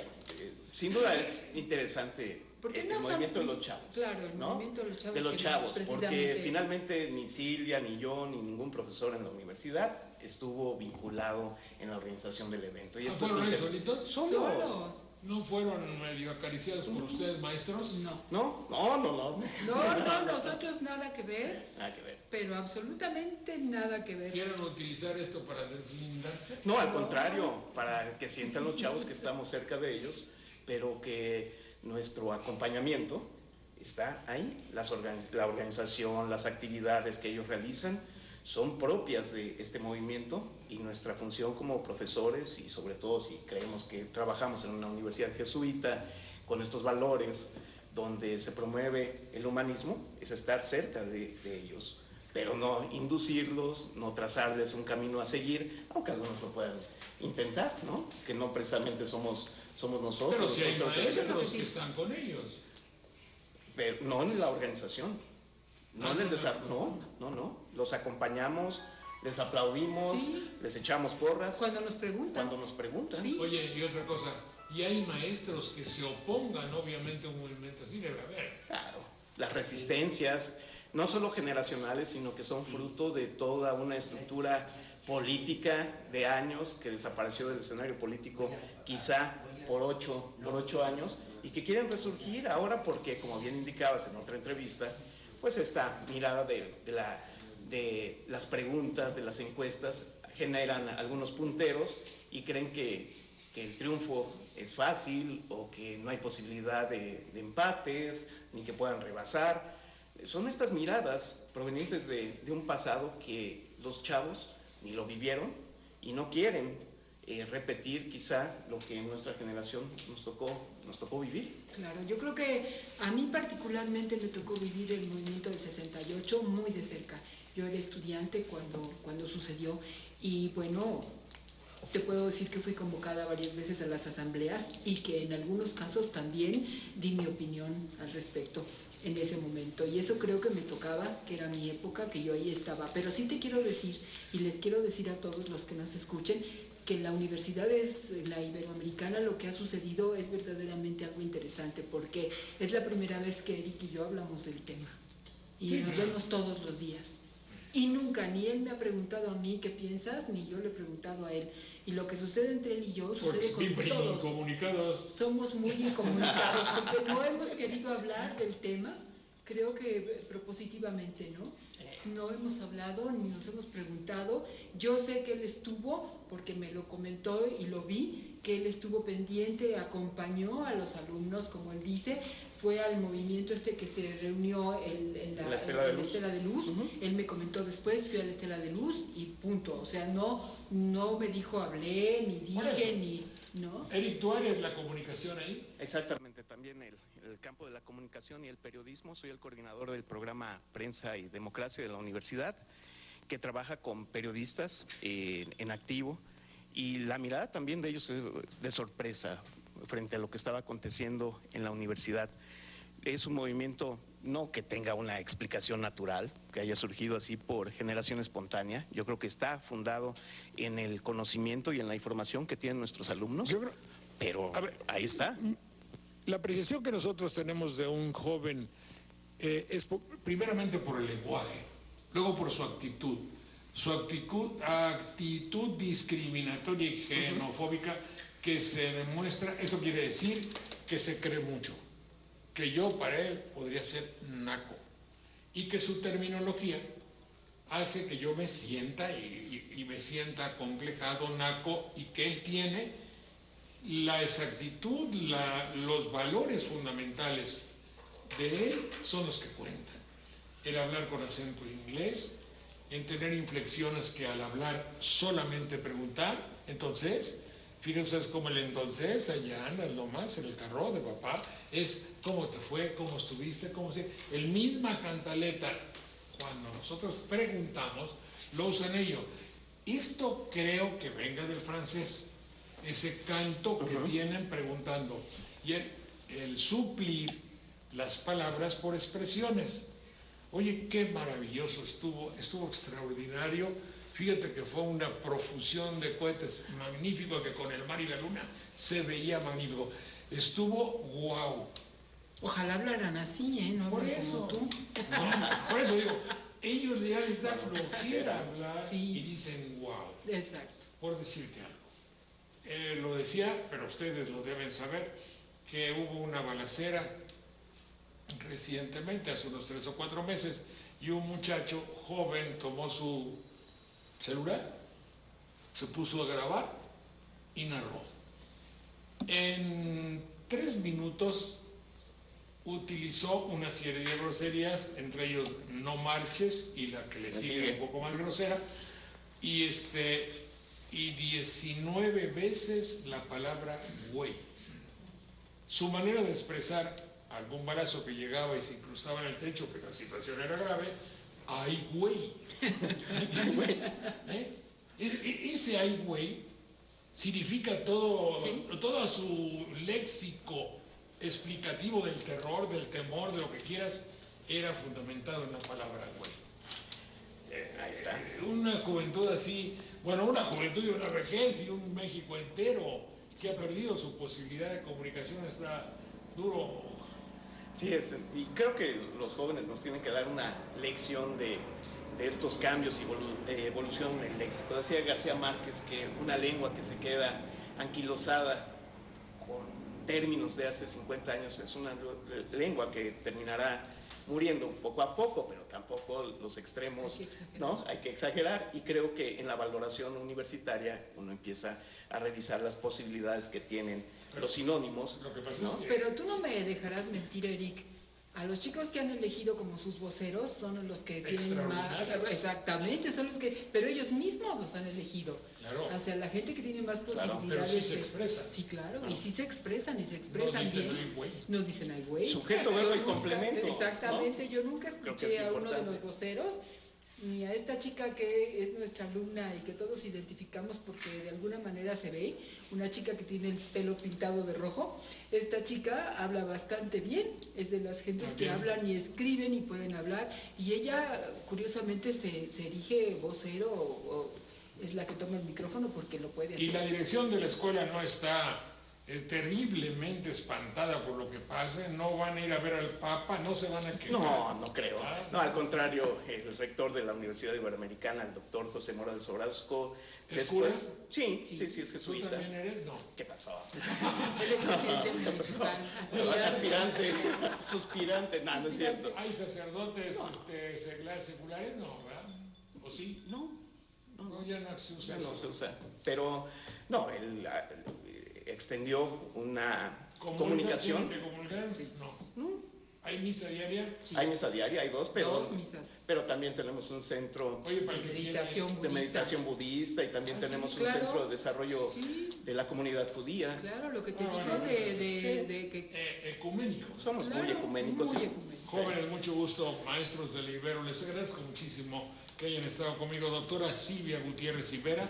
sin duda es interesante el movimiento de los chavos. Claro, el movimiento de los chavos. De los chavos, porque finalmente ni Silvia, ni yo, ni ningún profesor en la universidad estuvo vinculado en la organización del evento. Y esto ¿Fueron ellos solitos? Solos. ¿No fueron medio acariciados por ustedes, maestros? No. No, Nosotros nada que ver. Nada que ver. Pero absolutamente nada que ver. ¿Quieren utilizar esto para deslindarse? No, al contrario, para que sientan los chavos que estamos cerca de ellos, pero que nuestro acompañamiento está ahí. La organización, las actividades que ellos realizan son propias de este movimiento y nuestra función como profesores, y sobre todo si creemos que trabajamos en una universidad jesuita con estos valores donde se promueve el humanismo, es estar cerca de ellos, pero no inducirlos, no trazarles un camino a seguir, aunque algunos lo puedan intentar, ¿no? Que no precisamente somos nosotros. Pero si hay nosotros maestros que están con ellos. Pero no en la organización, no en el desarrollo, no. Los acompañamos, les aplaudimos, sí, les echamos porras. Cuando nos preguntan. Sí. Oye, y otra cosa, y hay maestros que se opongan, obviamente, a un movimiento así, debe haber. Claro, las resistencias, no solo generacionales, sino que son fruto de toda una estructura política de años que desapareció del escenario político quizá por 8 años, y que quieren resurgir ahora porque, como bien indicabas en otra entrevista, pues esta mirada de las preguntas, de las encuestas, generan algunos punteros y creen que el triunfo es fácil o que no hay posibilidad de empates ni que puedan rebasar. Son estas miradas provenientes de un pasado que los chavos ni lo vivieron y no quieren repetir quizá lo que en nuestra generación nos tocó vivir. Claro, yo creo que a mí particularmente me tocó vivir el movimiento del 68 muy de cerca. Yo era estudiante cuando sucedió y bueno, te puedo decir que fui convocada varias veces a las asambleas y que en algunos casos también di mi opinión al respecto en ese momento. Y eso creo que me tocaba, que era mi época, que yo ahí estaba. Pero sí te quiero decir, y les quiero decir a todos los que nos escuchen, que en la universidad la Iberoamericana lo que ha sucedido es verdaderamente algo interesante, porque es la primera vez que Eric y yo hablamos del tema. Y nos vemos todos los días. Y nunca, ni él me ha preguntado a mí qué piensas, ni yo le he preguntado a él. Y lo que sucede entre él y yo sucede con todos. Incomunicados. Somos muy incomunicados porque no hemos querido hablar del tema, creo que propositivamente, ¿no? No hemos hablado ni nos hemos preguntado. Yo sé que él estuvo, porque me lo comentó y lo vi, que él estuvo pendiente, acompañó a los alumnos, como él dice, fue al movimiento que se reunió en la Estela de Luz. Uh-huh. Él me comentó después, fui a la Estela de Luz y punto. O sea, no me dijo hablé, ni dije, ni... ¿no? Eric, ¿tú eres la comunicación ahí? Exactamente, también el campo de la comunicación y el periodismo. Soy el coordinador del programa Prensa y Democracia de la universidad, que trabaja con periodistas en activo, y la mirada también de ellos es de sorpresa frente a lo que estaba aconteciendo en la universidad. Es un movimiento no que tenga una explicación natural, que haya surgido así por generación espontánea. Yo creo que está fundado en el conocimiento y en la información que tienen nuestros alumnos. Yo creo, pero ahí está. La apreciación que nosotros tenemos de un joven es primeramente por el lenguaje, luego por su actitud discriminatoria y xenofóbica que se demuestra. Esto quiere decir que se cree mucho, que yo para él podría ser naco y que su terminología hace que yo me sienta y me sienta acomplejado, naco, y que él tiene la exactitud, los valores fundamentales de él son los que cuentan. El hablar con acento inglés, en tener inflexiones que al hablar solamente preguntar. Entonces, fíjense ustedes cómo el entonces, allá en las lomas, en el carro de papá, es cómo te fue, cómo estuviste, cómo se... El misma cantaleta, cuando nosotros preguntamos, lo usan ellos. Esto creo que venga del francés, ese canto que tienen preguntando. Y el suplir las palabras por expresiones. Oye, qué maravilloso estuvo extraordinario. Fíjate que fue una profusión de cohetes magnífico, que con el mar y la luna se veía magnífico. Estuvo guau. Ojalá hablaran así, ¿eh? No Por hablan eso, como tú. no, por eso digo, ellos ya les da flojera hablar Sí. y dicen guau. Exacto. Por decirte algo. Lo decía, pero ustedes lo deben saber, que hubo una balacera recientemente, hace unos 3 o 4 meses, y un muchacho joven tomó su celular, se puso a grabar y narró. En 3 minutos utilizó una serie de groserías, entre ellos no marches y la que le sigue un poco más grosera, y 19 veces la palabra güey. Su manera de expresar algún balazo que llegaba y se incrustaba en el techo, que la situación era grave, ¡ay, güey! Ese ¡ay, güey! Significa todo, ¿sí? Todo su léxico explicativo del terror, del temor, de lo que quieras, era fundamentado en la palabra güey. Ahí está. Una juventud así, bueno, una juventud y una vejez y un México entero que ha perdido su posibilidad de comunicación, está duro. Sí, y creo que los jóvenes nos tienen que dar una lección de estos cambios y evolución en el léxico. Decía García Márquez que una lengua que se queda anquilosada con términos de hace 50 años es una lengua que terminará muriendo poco a poco, pero tampoco los extremos, ¿no? Hay que exagerar, y creo que en la valoración universitaria uno empieza a revisar las posibilidades que tienen los sinónimos. Lo que pasa ¿no? es que Pero tú no me dejarás mentir, Eric. A los chicos que han elegido como sus voceros son los que tienen más... Exactamente, son los que... Pero ellos mismos los han elegido. Claro. O sea, la gente que tiene más Claro, posibilidades... pero sí se expresan. Sí, claro. No. Y sí se expresan, y se expresan no dicen, bien. "Ay, güey". No dicen, ay, güey. Sujeto, verbo y complemento, Exactamente. ¿no? Yo nunca Creo que es escuché a uno de importante. los voceros, ni a esta chica que es nuestra alumna y que todos identificamos porque de alguna manera se ve, una chica que tiene el pelo pintado de rojo. Esta chica habla bastante bien, es de las gentes que hablan y escriben y pueden hablar, y ella curiosamente se erige vocero o es la que toma el micrófono porque lo puede hacer. Y la dirección de la escuela no está terriblemente espantada por lo que pase, no van a ir a ver al Papa, no se van a quedar. No creo. No, al contrario, el rector de la Universidad Iberoamericana, el doctor José Morales Orozco, ¿Es después... cura? Sí, es ¿Tú jesuita. también eres? No. ¿Qué pasó? Él es presidente municipal. Aspirante, suspirante, no es cierto. ¿Hay sacerdotes seculares? No, ¿verdad? ¿O sí? No, Ya no se usa ya no eso. se usa. Pero, no, él extendió una comunicación. ¿De comunicar? Sí. No. ¿Hay misa diaria? Sí. Hay misa diaria, hay dos Dos misas. pero también tenemos un centro Oye, para De que meditación de budista. meditación budista, y también Ah, sí, tenemos un claro. centro de desarrollo Sí. de la comunidad judía. Claro, lo que te Ah, digo bueno, de que... ecuménicos. Somos muy Claro, ecuménicos. muy y- ecuménicos. Jóvenes, mucho gusto, maestros del Ibero, les agradezco muchísimo que hayan estado conmigo. Doctora Silvia Gutiérrez Rivera,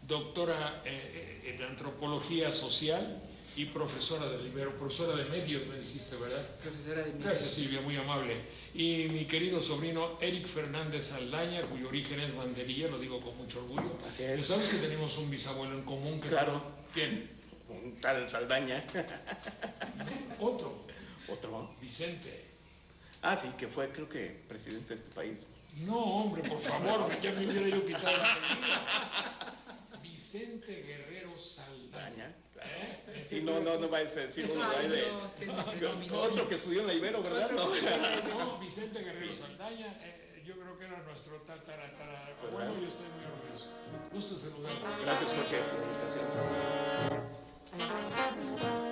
doctora en Antropología Social y profesora del Ibero, profesora de medios, me dijiste, ¿verdad? Profesora de Gracias, Silvia, muy amable. Y mi querido sobrino Eric Fernández Aldaña, cuyo origen es banderilla, lo digo con mucho orgullo. Así es. ¿Sabes que tenemos un bisabuelo en común? Claro. ¿Quién? Un tal Saldaña. Otro, Otro. Vicente. Ah, sí, que fue, creo que, presidente de este país. No, hombre, por favor, ya me hubiera yo quitado la bebida. Vicente Guerrero Saldaña. Claro. Sí, no vayas a decir uno de otro que estudió en la Ibero, ¿verdad? No, Vicente Guerrero Saldaña, yo creo que era nuestro bueno, yo estoy muy orgulloso. Gusto saludar. Gracias, Jorge, por la invitación.